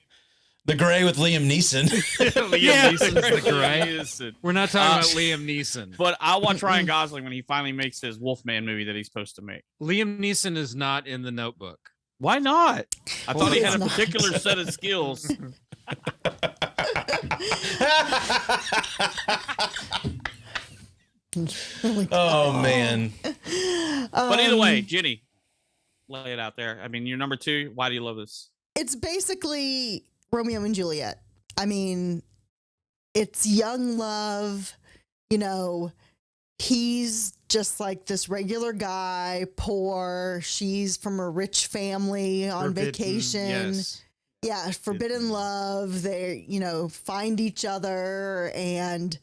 The Gray with Liam Neeson. Neeson's The Gray. We're not talking about Liam Neeson. But I'll watch Ryan Gosling when he finally makes his Wolfman movie that he's supposed to make. Liam Neeson is not in The Notebook. Why not? I thought he had a particular set of skills. Oh man. But either way, Jenny, lay it out there. I mean, you're number 2. Why do you love this? It's basically Romeo and Juliet. I mean, it's young love. You know, he's just like this regular guy, poor. She's from a rich family on vacation. Yes. Yeah, forbidden love. They, find each other, and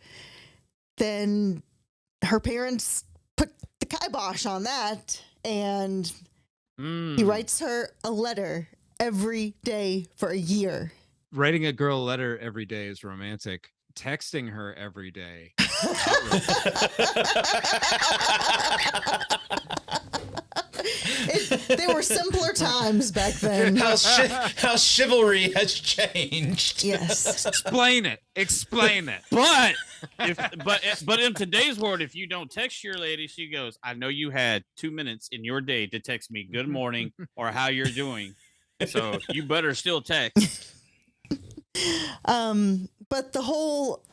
then her parents put the kibosh on that, and he writes her a letter every day for a year. Writing a girl a letter every day is romantic. Texting her every day. They were simpler times back then. How chivalry has changed. Yes. Explain it. But in today's world, if you don't text your lady, she goes, I know you had 2 minutes in your day to text me good morning or how you're doing. So you better still text. But the whole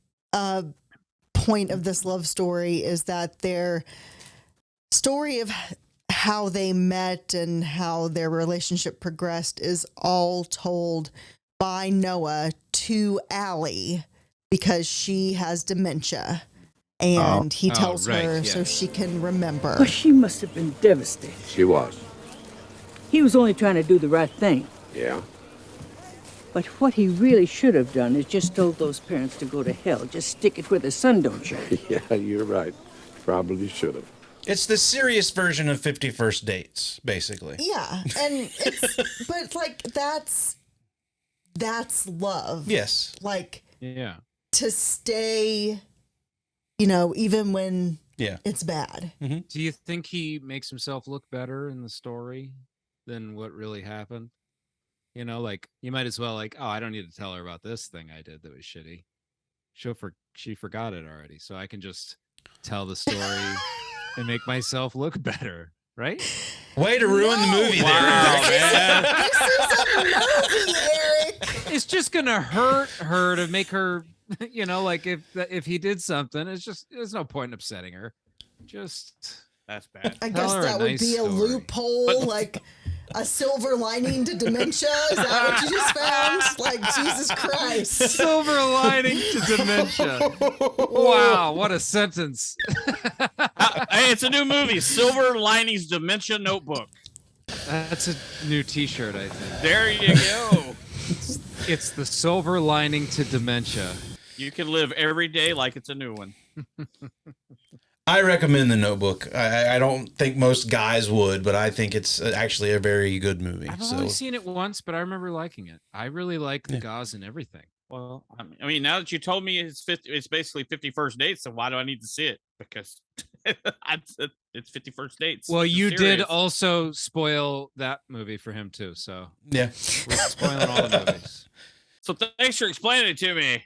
point of this love story is that their story of how they met and how their relationship progressed is all told by Noah to Allie because she has dementia. And he tells her so she can remember. Well, she must have been devastated. She was. He was only trying to do the right thing. Yeah. But what he really should have done is just told those parents to go to hell. Just stick it where the sun don't shine. Yeah, you're right. Probably should have. It's the serious version of 50 First Dates, basically. Yeah, and but like that's love. Yes. Like yeah, to stay, even when it's bad. Mm-hmm. Do you think he makes himself look better in the story than what really happened? Like you might as well I don't need to tell her about this thing I did that was shitty. She forgot it already, so I can just tell the story and make myself look better, right? Way to ruin the movie there, man. This is a movie, Eric. It's just gonna hurt her to make her, if he did something, there's no point in upsetting her. That's bad. I guess that would be a loophole, like a silver lining to dementia. Is that what you just found? Like, Jesus Christ. Silver lining to dementia. Wow, what a sentence. Hey, it's a new movie, Silver Linings Dementia Notebook. That's a new t-shirt, I think. There you go. It's the silver lining to dementia. You can live every day like it's a new one. I recommend The Notebook. I don't think most guys would, but I think it's actually a very good movie. I've only seen it once, but I remember liking it. I really like the gauze and everything. Well, I mean, now that you told me it's basically 50 First Dates, so why do I need to see it? Because it's 50 First Dates. Well, you did also spoil that movie for him too, so yeah, we're spoiling all the movies. So thanks for explaining it to me.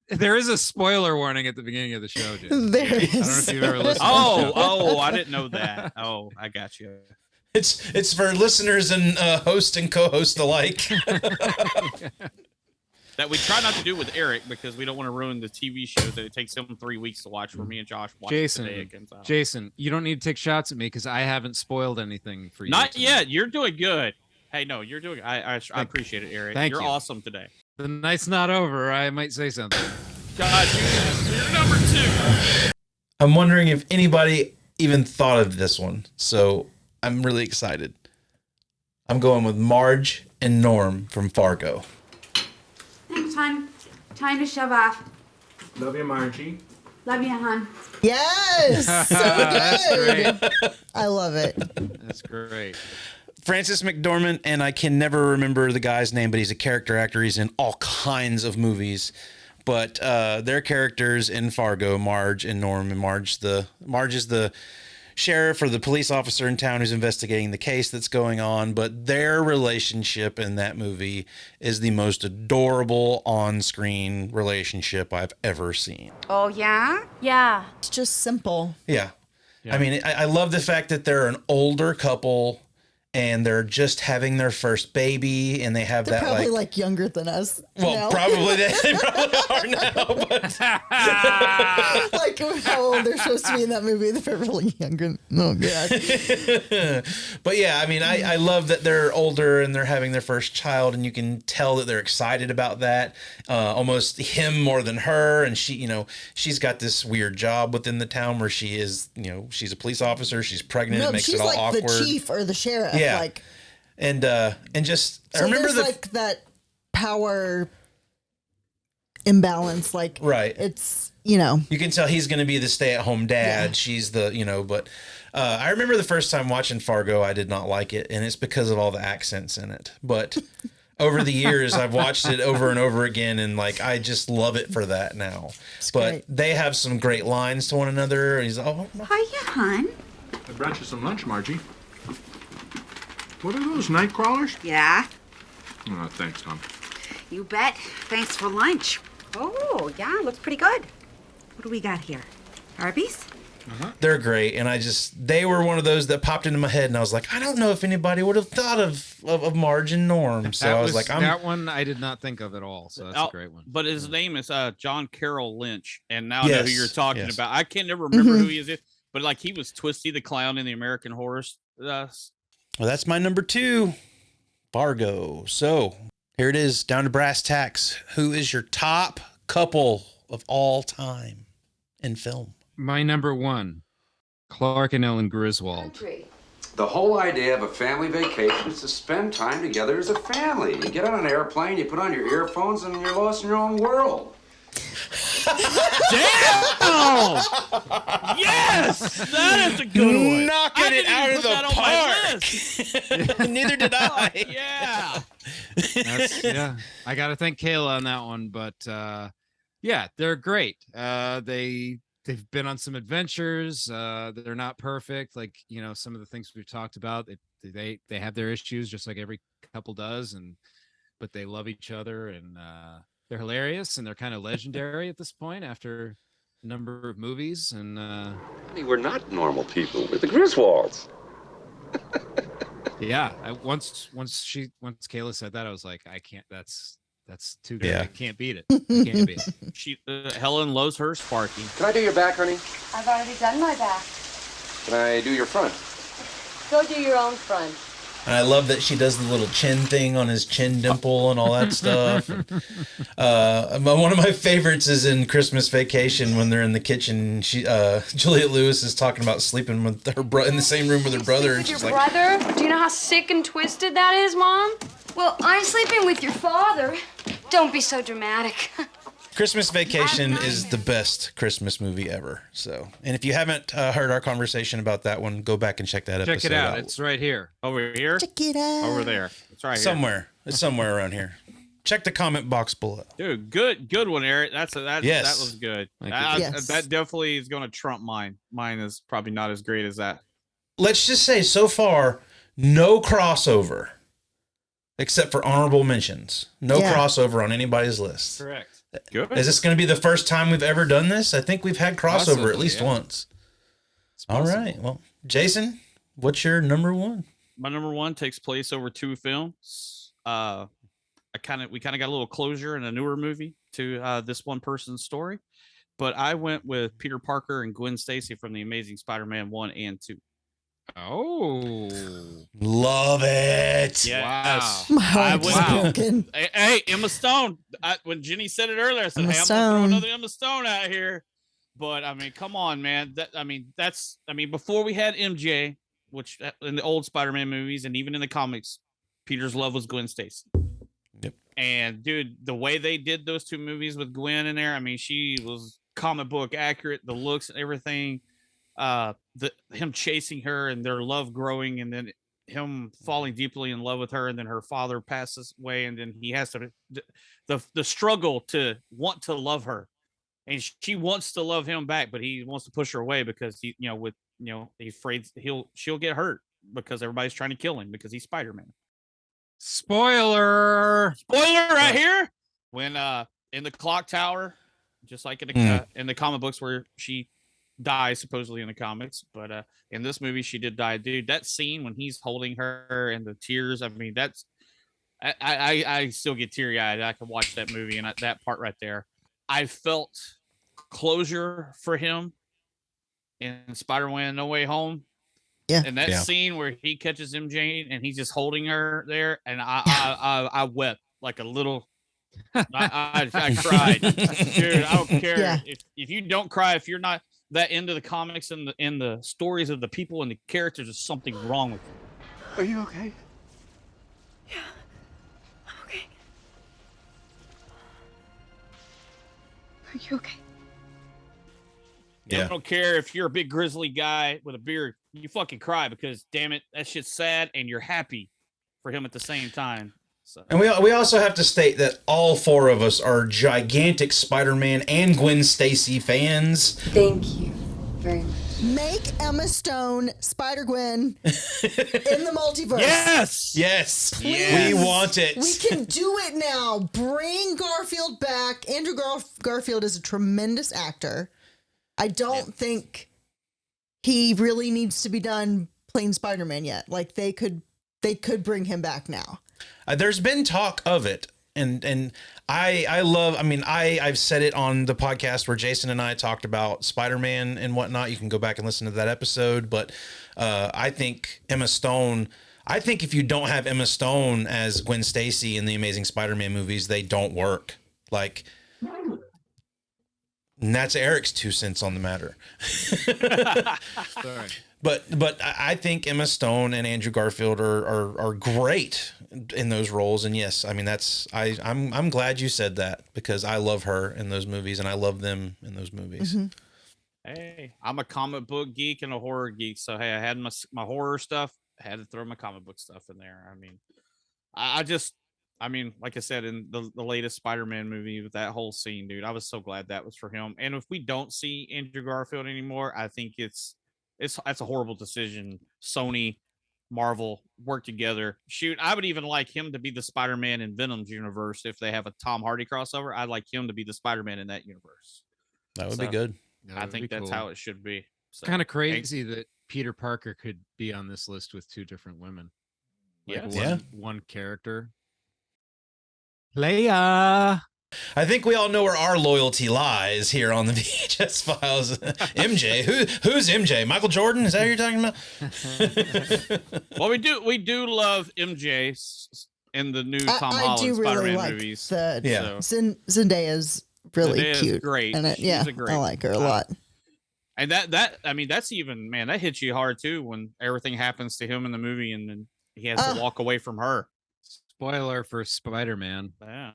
There is a spoiler warning at the beginning of the show, Jim. There is. I don't know if you've ever listened. I didn't know that. Oh, I got you. It's for listeners and host and co-host alike. That we try not to do with Eric because we don't want to ruin the TV shows that it takes him 3 weeks to watch. For me and Josh watch today. Jason, you don't need to take shots at me because I haven't spoiled anything for you. Not yet. You're doing good. Hey, no, you're doing. I appreciate it, Eric. Thank you. You're awesome today. The night's not over. I might say something. God, you're number 2. I'm wondering if anybody even thought of this one, so I'm really excited. I'm going with Marge and Norm from Fargo. Time to shove off. Love you, Margie. Love you, hon. Yes, so good. I love it. That's great. Francis McDormand, and I can never remember the guy's name, but he's a character actor. He's in all kinds of movies. but their characters in Fargo, Marge and Norm, and Marge is the sheriff or the police officer in town who's investigating the case that's going on, but their relationship in that movie is the most adorable on-screen relationship I've ever seen. Oh, yeah? Yeah. It's just simple. Yeah. I mean, I love the fact that they're an older couple and they're just having their first baby, and they have They're that probably like younger than us. well, now. probably they probably are now, but like how old they're supposed to be in that movie. They're really younger. Oh god. But yeah, I mean, I love that they're older and they're having their first child, and you can tell that they're excited about that. Almost him more than her, and she, she's got this weird job within the town where she is, she's a police officer. She's pregnant. No, it makes she's it all like awkward. the chief or the sheriff. Yeah. Like, and just so I remember there's like that power imbalance. Like, right. It's you can tell he's going to be the stay-at-home dad. Yeah. She's the but I remember the first time watching Fargo, I did not like it, and it's because of all the accents in it. But over the years, I've watched it over and over again, and like I just love it for that now. It's but great. They have some great lines to one another. And he's Hiya, hon. I brought you some lunch, Margie. What are those, night crawlers? Yeah? Oh, thanks, Tom. You bet. Thanks for lunch. Oh, yeah, looks pretty good. What do we got here? Arby's? They're great, and they were one of those that popped into my head, and I was like, I don't know if anybody would have thought of Marge and Norm. So I was like, that one I did not think of at all. So that's a great one. But his name is John Carroll Lynch, and now I know who you're talking about. I can't never remember who he is, but like he was Twisty the Clown in the American Horror. Well, that's my number 2, Fargo. So here it is, down to brass tacks. Who is your top couple of all time in film? My number 1, Clark and Ellen Griswold. The whole idea of a family vacation is to spend time together as a family. You get on an airplane, you put on your earphones, and you're lost in your own world. Damn! Yes! That is a good one. Knocking it out of the park. Neither did I. Yeah. I got to thank Kayla on that one, but yeah, they're great. They've been on some adventures. They're not perfect. Like, some of the things we've talked about, they have their issues just like every couple does, but they love each other, and they're hilarious, and they're kind of legendary at this point after a number of movies. And we're not normal people. We're the Griswolds. Yeah. Once Kayla said that, I was like, I can't. That's too good. Yeah. I can't beat it. I can't beat it. Helen loves her Sparky. Can I do your back, honey? I've already done my back. Can I do your front? Go do your own front. And I love that she does the little chin thing on his chin dimple and all that stuff. One of my favorites is in Christmas Vacation when they're in the kitchen. Juliette Lewis is talking about sleeping with her in the same room with her brother, and she's Your like, brother? Do you know how sick and twisted that is, Mom? Well, I'm sleeping with your father. Don't be so dramatic. Christmas Vacation is the best Christmas movie ever. So, and if you haven't heard our conversation about that one, go back and check that episode out. Check it out. It's right here. Over here? Check it out. Over there. It's right here. Somewhere. It's somewhere around here. Check the comment box below. Dude, good one, Eric. That was good. Yes. That definitely is going to trump mine. Mine is probably not as great as that. Let's just say so far, no crossover, except for honorable mentions. No crossover on anybody's list. Correct. Good. Is this going to be the first time we've ever done this? I think we've had crossover Possibly, at least yeah. once. All right. Well, Jason, what's your number 1? My number 1 takes place over 2 films. We kind of got a little closure in a newer movie to this one person's story, but I went with Peter Parker and Gwen Stacy from The Amazing Spider-Man 1 and 2. Oh, love it! Yes. My heart's broken. Hey, Emma Stone. When Jenny said it earlier, I said, Emma "Hey, I'm gonna throw another Emma Stone out here." But I mean, come on, man. Before we had MJ, which in the old Spider-Man movies and even in the comics, Peter's love was Gwen Stacy. Yep. And dude, the way they did those 2 movies with Gwen in there, I mean, she was comic book accurate, the looks and everything. Him chasing her and their love growing, and then him falling deeply in love with her, and then her father passes away, and then he has to the struggle to want to love her, and she wants to love him back, but he wants to push her away because he's afraid she'll get hurt because everybody's trying to kill him because he's Spider-Man. Spoiler right here. When in the clock tower, just like in the comic books where she dies supposedly in the comics, but in this movie she did die. Dude, that scene when he's holding her and the tears, I mean, that's I still get teary-eyed. I can watch that movie, and that part right there, I felt closure for him in Spider-Man No Way Home. Yeah. And that scene where he catches MJ and he's just holding her there, and I wept like a little. I cried, dude. I don't care if you don't cry, if you're not that into the comics and the stories of the people and the characters. There's something wrong with you. Are you okay? Yeah, I'm okay. Are you okay? I don't care if you're a big grizzly guy with a beard. You fucking cry because, damn it, that shit's sad, and you're happy for him at the same time. So. And we also have to state that all four of us are gigantic Spider-Man and Gwen Stacy fans. Thank you very much. Make Emma Stone Spider-Gwen in the multiverse. Yes. Please. We want it. We can do it now. Bring Garfield back. Andrew Garfield is a tremendous actor. I don't think he really needs to be done playing Spider-Man yet. Like they could bring him back now. There's been talk of it, and I love. I mean, I've said it on the podcast where Jason and I talked about Spider-Man and whatnot. You can go back and listen to that episode. But I think Emma Stone. I think if you don't have Emma Stone as Gwen Stacy in the Amazing Spider-Man movies, they don't work. Like. And that's Eric's 2 cents on the matter. Sorry. But I think Emma Stone and Andrew Garfield are great in those roles. And yes, I mean I'm glad you said that because I love her in those movies and I love them in those movies. Mm-hmm. Hey, I'm a comic book geek and a horror geek, so hey, I had my horror stuff. I had to throw my comic book stuff in there. I mean, I mean, like I said, in the latest Spider-Man movie with that whole scene, dude, I was so glad that was for him. And if we don't see Andrew Garfield anymore, I think that's a horrible decision. Sony, Marvel work together. Shoot, I would even like him to be the Spider-Man in Venom's universe. If they have a Tom Hardy crossover, I'd like him to be the Spider-Man in that universe. That would be good. I think that's cool. How it should be. So, kind of crazy that Peter Parker could be on this list with two different women. Like one character. Leia. I think we all know where our loyalty lies here on the VHS Files. MJ, who's MJ? Michael Jordan? Is that who you're talking about? Well, we do love MJ in the new Tom Holland Spider-Man like movies. Zendaya's really cute. Great. And I like her a lot. And that I mean, that's even, man, that hits you hard too when everything happens to him in the movie and then he has to walk away from her. Spoiler for Spider-Man. Yeah.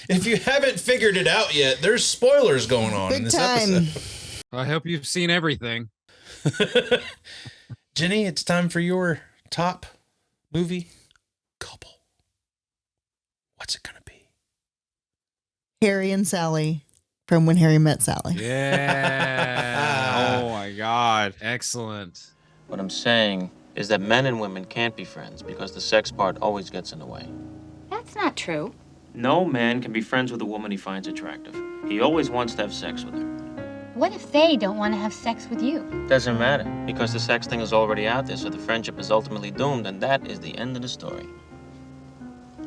If you haven't figured it out yet, there's spoilers going on in this episode. I hope you've seen everything. Jenny, it's time for your top movie couple. What's it gonna be? Harry and Sally from When Harry Met Sally. Yeah. Oh my God. Excellent. What I'm saying is that men and women can't be friends because the sex part always gets in the way. That's not true. No man can be friends with a woman he finds attractive. He always wants to have sex with her. What if they don't want to have sex with you? Doesn't matter, because the sex thing is already out there, so the friendship is ultimately doomed, and that is the end of the story.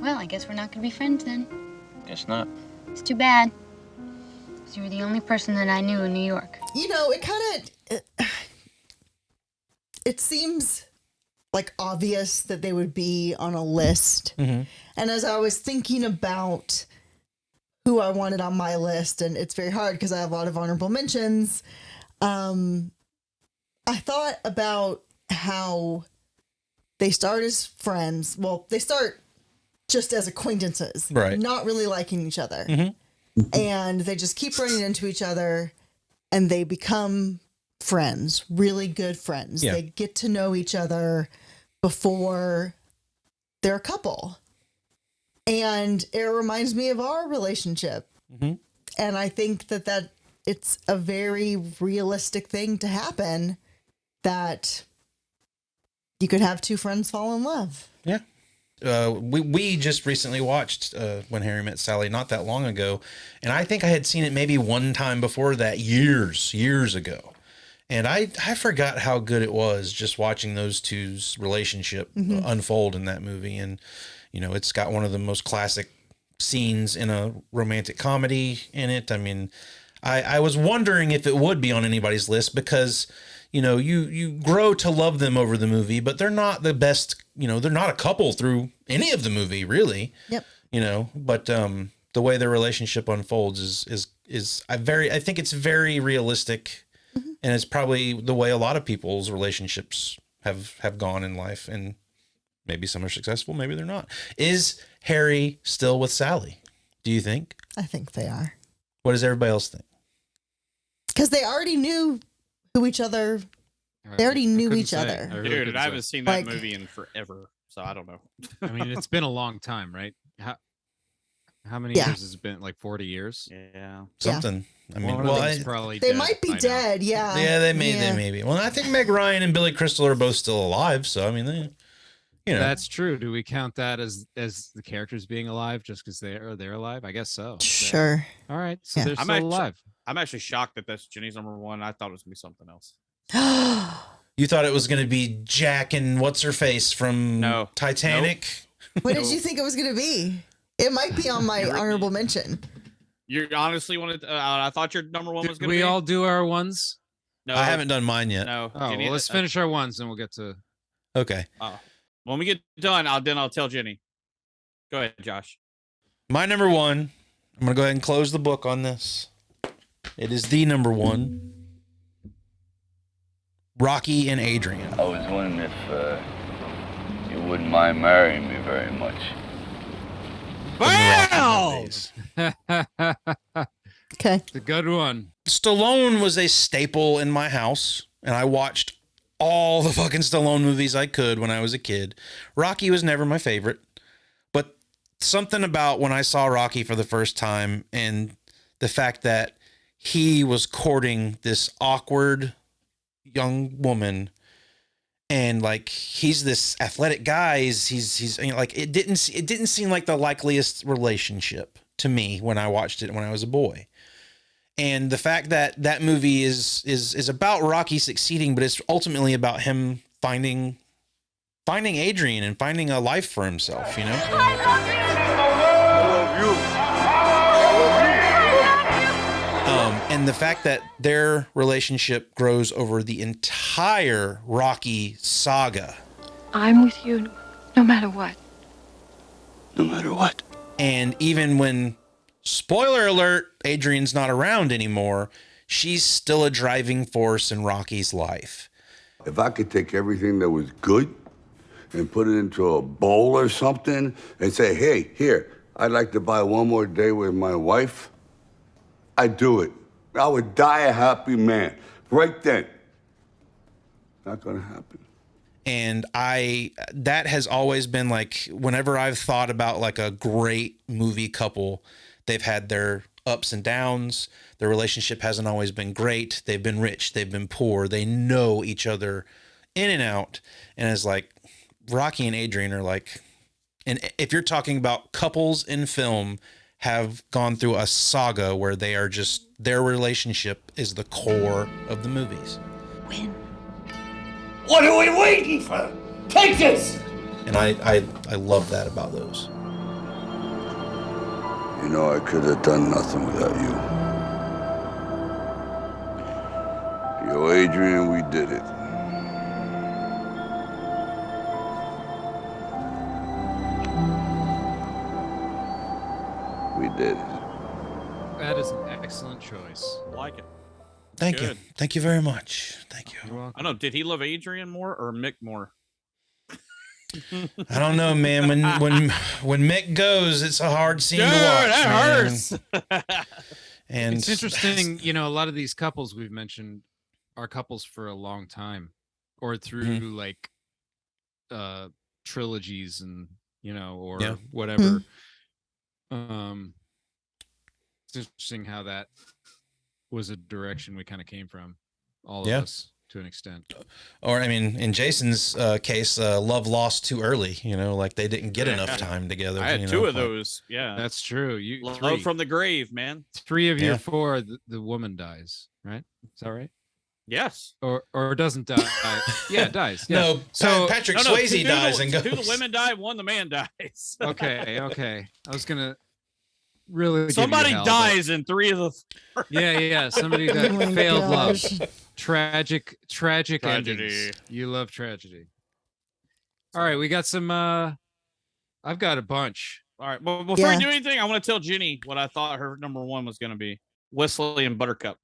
Well, I guess we're not going to be friends then. Guess not. It's too bad. Because you were the only person that I knew in New York. You know, it seems like obvious that they would be on a list. Mm-hmm. And as I was thinking about who I wanted on my list, and it's very hard because I have a lot of honorable mentions, I thought about how they start as friends. Well, they start just as acquaintances, right? Not really liking each other. Mm-hmm. And they just keep running into each other and they become friends, really good friends. Yeah. They get to know each other before they're a couple. And it reminds me of our relationship. Mm-hmm. And I think that it's a very realistic thing to happen, that you could have two friends fall in love. Yeah. We just recently watched When Harry Met Sally not that long ago, and I think I had seen it maybe one time before that, years ago, and I forgot how good it was just watching those two's relationship unfold in that movie. And it's got one of the most classic scenes in a romantic comedy in it. I mean, I was wondering if it would be on anybody's list, because you grow to love them over the movie, but they're not the best, they're not a couple through any of the movie, really. Yep. But the way their relationship unfolds is I think it's very realistic, and it's probably the way a lot of people's relationships have gone in life, and maybe some are successful, maybe they're not. Is Harry still with Sally, do you think? I think they are. What does everybody else think? Because they already knew who each other. They already knew each other. Dude, I haven't seen that movie in forever, so I don't know. I mean, it's been a long time, right? How many years has it been? Like 40 years? Yeah. Something. I mean, probably they might be dead. Yeah. Yeah, they may be. Well, I think Meg Ryan and Billy Crystal are both still alive, so I mean, That's true. Do we count that as the characters being alive just because they're alive? I guess so. Sure. All right. So they're still alive. I'm actually shocked that that's Jenny's number one. I thought it was gonna be something else. You thought it was going to be Jack and what's her face from Titanic? Nope. What did you think it was going to be? It might be on my honorable mention. You honestly wanted? I thought your number one was going to be. We all do our ones. No, I haven't done mine yet. No. Oh, well, let's finish our ones and we'll get to. Okay. When we get done, I'll tell Jenny. Go ahead, Josh. My number one. I'm going to go ahead and close the book on this. It is the number one. Rocky and Adrian. I was wondering if you wouldn't mind marrying me very much. Wow! Okay. The good one. Stallone was a staple in my house, and I watched all the fucking Stallone movies I could when I was a kid. Rocky was never my favorite, but something about when I saw Rocky for the first time and the fact that he was courting this awkward young woman, and like he's this athletic guy, he's like it didn't seem like the likeliest relationship to me when I watched it when I was a boy. And the fact that that movie is about Rocky succeeding, but it's ultimately about him finding Adrian and finding a life for himself, I love you. And the fact that their relationship grows over the entire Rocky saga. I'm with you no matter what. No matter what. And even when, spoiler alert, Adrian's not around anymore, she's still a driving force in Rocky's life. If I could take everything that was good and put it into a bowl or something and say, hey, here, I'd like to buy one more day with my wife, I'd do it. I would die a happy man right then. Not gonna happen. And that has always been like, whenever I've thought about like a great movie couple, they've had their ups and downs. Their relationship hasn't always been great. They've been rich, they've been poor. They know each other in and out. And it's like Rocky and Adrian are like, and if you're talking about couples in film, have gone through a saga where they are just, their relationship is the core of the movies. Win. What are we waiting for? Take this! And I love that about those. You know, I could have done nothing without you. Yo, Adrian, we did it. We did it. That is an excellent choice. I like it. Thank you. Thank you very much. Thank you. I don't know. Did he love Adrian more or Mick more? I don't know, man. When Mick goes, it's a hard scene to watch. That hurts. And it's interesting, a lot of these couples we've mentioned are couples for a long time, or through like trilogies and or whatever. It's interesting how that was a direction we kind of came from, all of us, to an extent. Or I mean, in Jason's case, love lost too early. Like they didn't get enough time together. I had two of those. Yeah, that's true. You love from the grave, man. 3 of your 4, the woman dies, right? Is that right? Yes. Or doesn't die. Yeah, it dies. Yeah. No, so Patrick Swayze dies and goes. 2 the women die, 1 the man dies. Okay. I was gonna really somebody dies in 3 of the 4. Yeah. Somebody got failed love. Tragic endings. You love tragedy. All right, we got some. I've got a bunch. All right, well, before we do anything, I want to tell Jenny what I thought her number 1 was going to be: Wesley and Buttercup.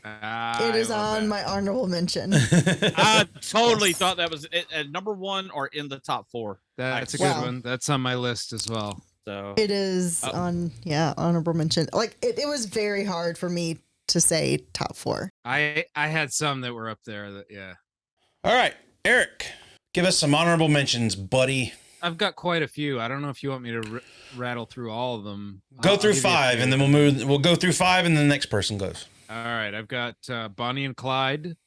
It is on my honorable mention. I totally thought that was at number 1 or in the top 4. That's a good one. That's on my list as well. So it is on honorable mention. Like it was very hard for me to say top 4. I had some that were up there. All right, Eric, give us some honorable mentions, buddy. I've got quite a few. I don't know if you want me to rattle through all of them. Go through 5, and then we'll go through 5, and then the next person goes. All right, I've got Bonnie and Clyde.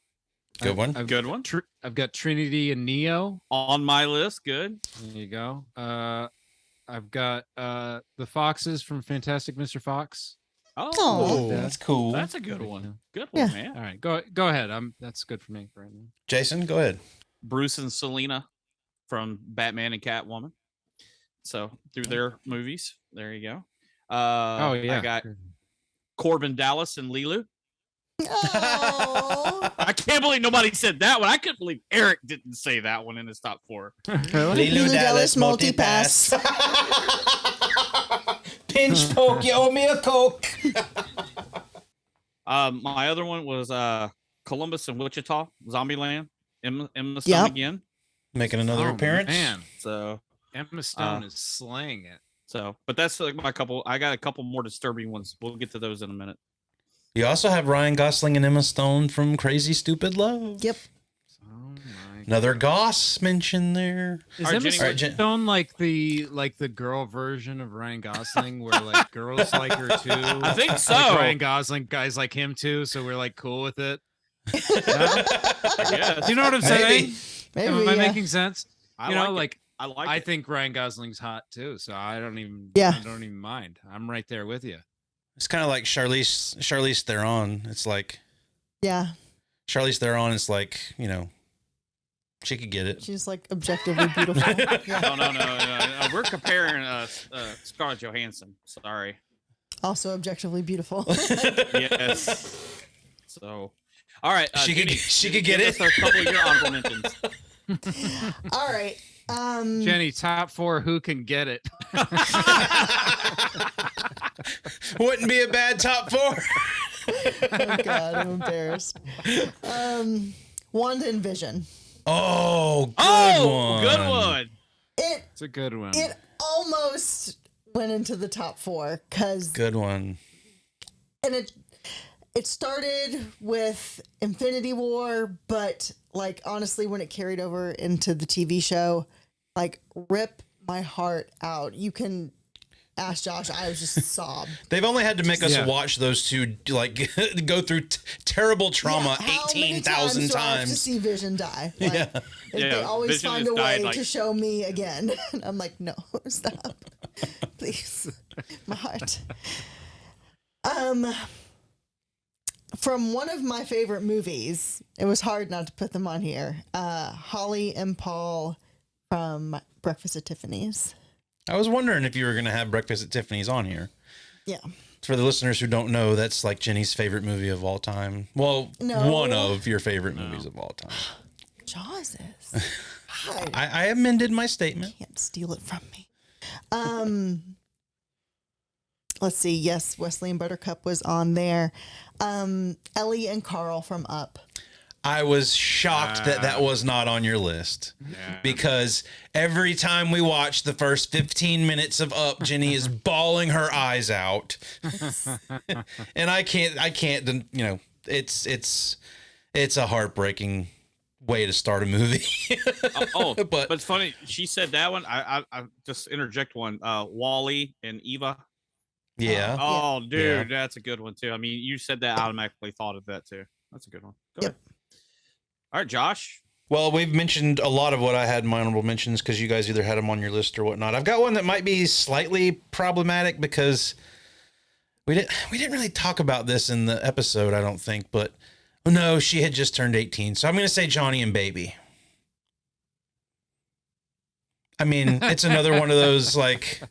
Good one. Good one. I've got Trinity and Neo on my list. Good. There you go. I've got the Foxes from Fantastic Mr. Fox. Oh, that's cool. That's a good one. Good one, man. All right, go ahead. That's good for me right now. Jason, go ahead. Bruce and Selena from Batman and Catwoman. So through their movies, there you go. I got Corbin Dallas and Lilu. Oh. I can't believe nobody said that one. I couldn't believe Eric didn't say that one in his top 4. Lilu Dallas multi-pass. Pinch poke, you owe me a Coke. My other one was Columbus and Wichita, Zombieland. Emma Stone again. Making another appearance. Man. So Emma Stone is slaying it. So, but that's like my couple. I got a couple more disturbing ones. We'll get to those in a minute. You also have Ryan Gosling and Emma Stone from Crazy Stupid Love. Yep. Another Goss mention there. Is Emma Stone like the girl version of Ryan Gosling, where like girls like her too? I think so. Like Ryan Gosling, guys like him too, so we're like cool with it. Yeah. Do you know what I'm saying? Maybe, Am I making sense? I think Ryan Gosling's hot too, so I don't even mind. I'm right there with you. It's kind of like Charlize Theron. It's like Charlize Theron is like, she could get it. She's like objectively beautiful. No. We're comparing Scarlett Johansson. Sorry. Also objectively beautiful. Yes. So, all right. She could get it. A couple of your honorable mentions. All right. Jenny, top 4. Who can get it? Wouldn't be a bad top 4. Oh God, I'm embarrassed. Wanda and Vision. Oh, good one. It's a good one. It almost went into the top 4 because good one. And it started with Infinity War, but like honestly, when it carried over into the TV show, like rip my heart out. You can ask Josh. I was just sob. They've only had to make us watch those two like go through terrible trauma 18,000 times. I have to see Vision die. Like, they always Vision find a way died, to show me again. And I'm like, no, stop, please, my heart. From one of my favorite movies, it was hard not to put them on here. Holly and Paul from Breakfast at Tiffany's. I was wondering if you were going to have Breakfast at Tiffany's on here. Yeah. For the listeners who don't know, that's like Jenny's favorite movie of all time. Well, one of your favorite movies of all time. Jaws is. I amended my statement. Can't steal it from me. Let's see. Yes, Wesley and Buttercup was on there. Ellie and Carl from Up. I was shocked that was not on your list because every time we watch the first 15 minutes of Up, Jenny is bawling her eyes out. And I can't, it's a heartbreaking way to start a movie. but it's funny. She said that one. I just interject one. Wally and Eva. Yeah. Oh, dude, Yeah. that's a good one too. I mean, you said that, I automatically thought of that too. That's a good one. Go ahead. All right, Josh. Well, we've mentioned a lot of what I had in my honorable mentions because you guys either had them on your list or whatnot. I've got one that might be slightly problematic because we didn't really talk about this in the episode, I don't think. But no, she had just turned 18, so I'm going to say Johnny and Baby. I mean, it's another one of those like.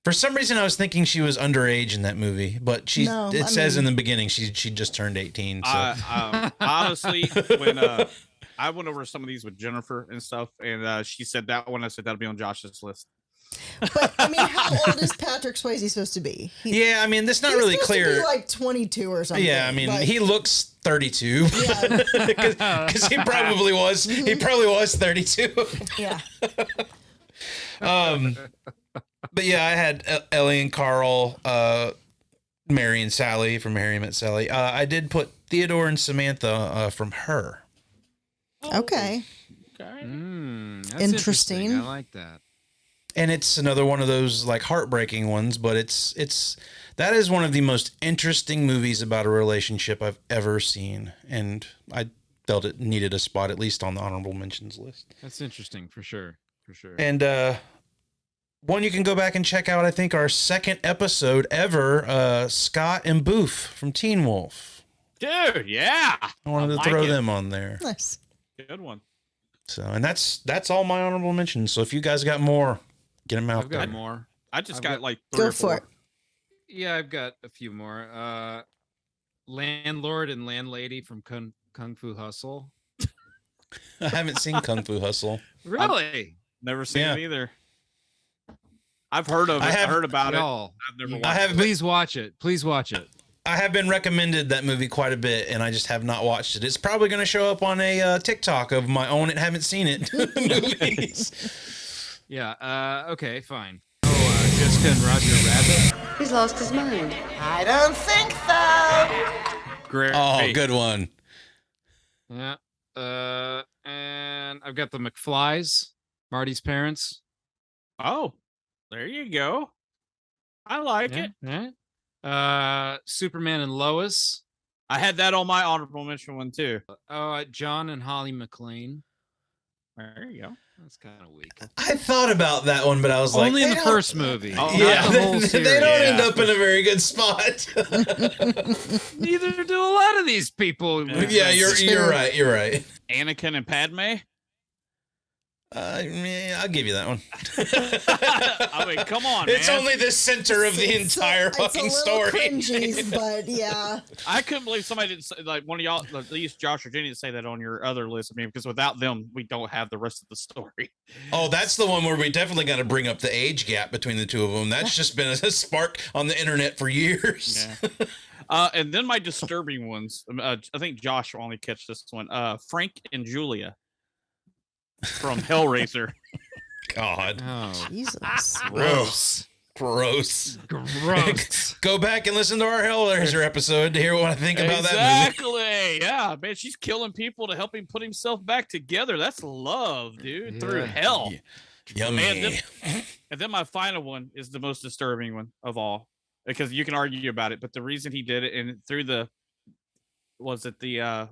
For some reason, I was thinking she was underage in that movie, but it says in the beginning she just turned 18. So. Honestly, when I went over some of these with Jennifer and stuff, and she said that one, I said that'll be on Josh's list. But I mean, how old is Patrick Swayze supposed to be? Yeah, I mean, that's not really clear. To be like 22 or something. Yeah, I mean, he looks 32 because he probably was. He probably was 32. Yeah. But yeah, I had Ellie and Carl, Mary and Sally from Harry Met Sally. I did put Theodore and Samantha from Her. Okay. That's Interesting. I like that. And it's another one of those like heartbreaking ones, but that is one of the most interesting movies about a relationship I've ever seen, and I felt it needed a spot at least on the honorable mentions list. That's interesting for sure. And one you can go back and check out, I think, our second episode ever, Scott and Boof from Teen Wolf. Dude, yeah. I wanted to throw them on there. Nice. Good one. So, and that's all my honorable mentions. So if you guys got more, get them out I've there. got more. I just got like 3 Go or 4. for it. Yeah, I've got a few more. Landlord and Landlady from Kung Fu Hustle. I haven't seen Kung Fu Hustle. Really? Never seen it either. I've heard of it. I heard about it. I've never watched it. Please watch it. Please watch it. I have been recommended that movie quite a bit, and I just have not watched it. It's probably going to show up on a TikTok of my own and haven't seen it movies. Yeah. Okay. Fine. Oh, Jessica and Roger Rabbit. He's lost his mind. I don't think so. Great. Oh, good one. Yeah. And I've got the McFlys, Marty's parents. Oh, there you go. I like it. Yeah. Superman and Lois. I had that on my honorable mention one too. John and Holly McLean. There you go. That's kind of weak. I thought about that one, but I was like, only in the first movie. Yeah, the whole they don't end up in a very good spot. Neither do a lot of these people. Yeah, you're right. You're right. Anakin and Padme. I'll give you that one. I mean, come on, It's man. only the center of the entire fucking story. Cringy, but yeah. I couldn't believe somebody didn't say, like one of y'all, at least Josh or Jenny, didn't say that on your other list. I mean, because without them, we don't have the rest of the story. Oh, that's the one where we definitely got to bring up the age gap between the two of them. That's just been a spark on the internet for years. Yeah. And then my disturbing ones. I think Josh will only catch this one. Frank and Julia from Hellraiser. God. Oh, Jesus. Gross. Gross. Go back and listen to our Hellraiser episode to hear what I think about that movie. Exactly. Yeah, man. She's killing people to help him put himself back together. That's love, dude. Through hell. Yummy. And then my final one is the most disturbing one of all, because you can argue about it, but the reason he did it, and through the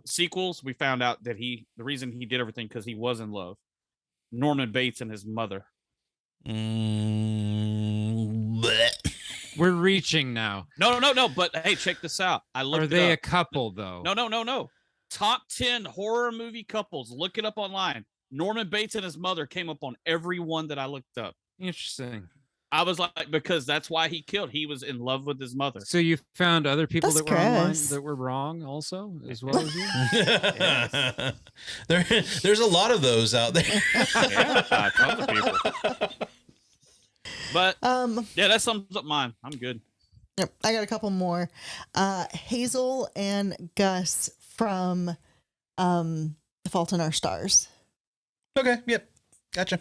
sequels, we found out that the reason he did everything because he was in love. Norman Bates and his mother. We're reaching now. No. But hey, check this out. I looked. Are they a couple though? No. Top 10 horror movie couples. Look it up online. Norman Bates and his mother came up on every one that I looked up. Interesting. I was like, because that's why he killed. He was in love with his mother. So you found other people That's that were online gross. that were wrong also, as well as you? There's a lot of those out there. Yeah, tons of people. But yeah, that sums up mine. I'm good. Yep, I got a couple more. Hazel and Gus from The Fault in Our Stars. Okay, yep. Gotcha.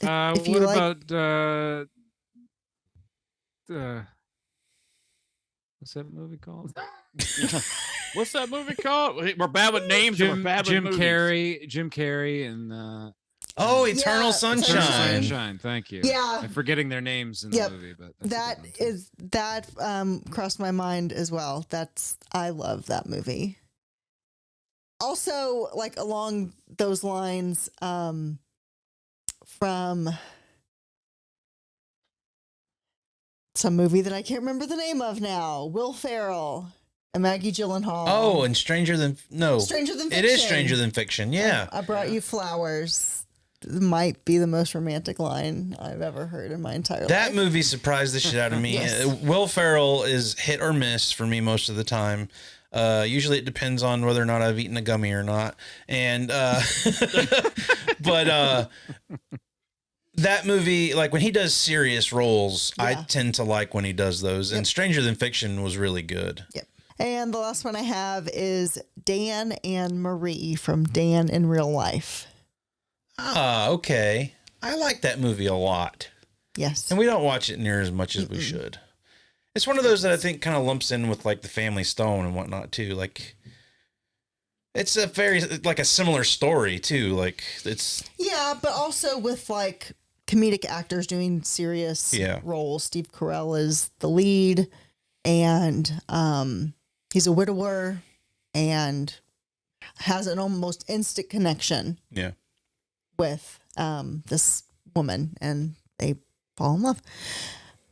If you what like- about what's that movie called? What's that movie called? We're bad with names. Jim movies. Carrey, and Eternal Sunshine. Eternal Sunshine. Thank you. Yeah. I'm forgetting their names in the movie, but that crossed my mind as well. I love that movie. Also, like along those lines, from some movie that I can't remember the name of now, Will Ferrell and Maggie Gyllenhaal. Oh, and Stranger Than Fiction. It is Stranger Than Fiction. Yeah. I brought you flowers. Might be the most romantic line I've ever heard in my entire life. That movie surprised the shit out of me. Yes. Will Ferrell is hit or miss for me most of the time. Usually it depends on whether or not I've eaten a gummy or not. And but that movie, like when he does serious roles, I tend to like when he does those. And Stranger Than Fiction was really good. Yep. And the last one I have is Dan and Marie from Dan in Real Life. Ah, okay. I like that movie a lot. Yes. And we don't watch it near as much as we should. It's one of those that I think kind of lumps in with like the Family Stone and whatnot too. Like it's a similar story too. Like it's but also with like comedic actors doing serious roles. Steve Carell is the lead, and he's a widower and has an almost instant connection. Yeah. With this woman, and they fall in love.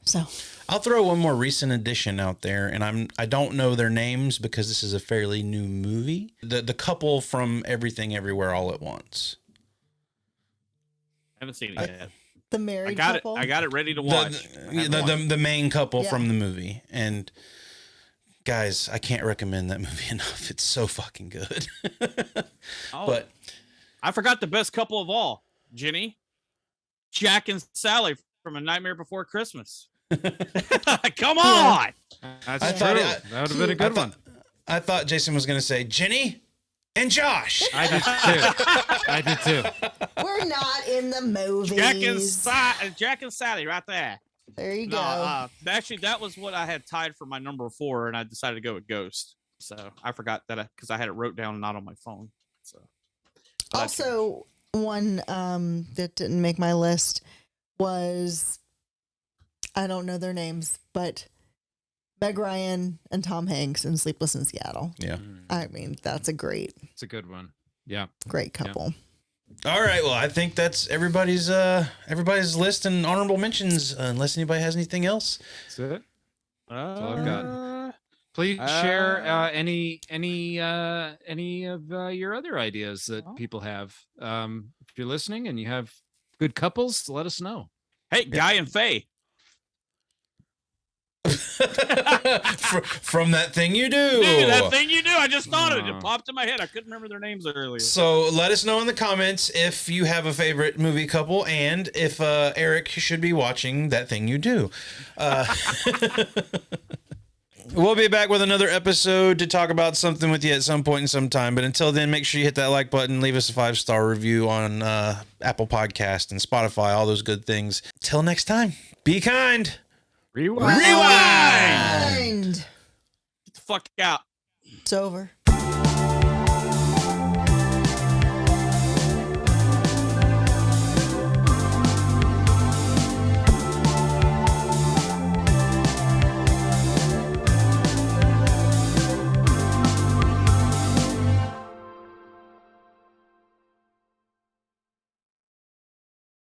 So I'll throw one more recent addition out there, and I don't know their names because this is a fairly new movie. The couple from Everything Everywhere All at Once. I haven't seen it yet. The married couple. I got it ready to watch. The main couple from the movie. And guys, I can't recommend that movie enough. It's so fucking good. But I forgot the best couple of all, Jenny, Jack and Sally from A Nightmare Before Christmas. Come on. That's true. That would have been a good one. I thought Jason was going to say Jenny and Josh. I did too. We're not in the movies. Jack and Sally right there. There you go. Actually, that was what I had tied for my number 4, and I decided to go with Ghost. So I forgot that because I had it wrote down and not on my phone. So. Also, one that didn't make my list was, I don't know their names, but Meg Ryan and Tom Hanks in Sleepless in Seattle. Yeah. I mean, that's a good one. Yeah. Great couple. Yeah. All right. Well, I think that's everybody's list and honorable mentions, unless anybody has anything else. That's it. That's all I've got. Please share any of your other ideas that people have. If you're listening and you have good couples, let us know. Hey, Guy and Faye. From That Thing You Do. Dude, That Thing You Do. I just thought of it. It popped in my head. I couldn't remember their names earlier. So let us know in the comments if you have a favorite movie couple and if Eric should be watching That Thing You Do. We'll be back with another episode to talk about something with you at some point in some time. But until then, make sure you hit that like button, leave us a 5-star review on Apple Podcast and Spotify, all those good things. Till next time, be kind. Rewind. Rewind. Get the fuck out. It's over.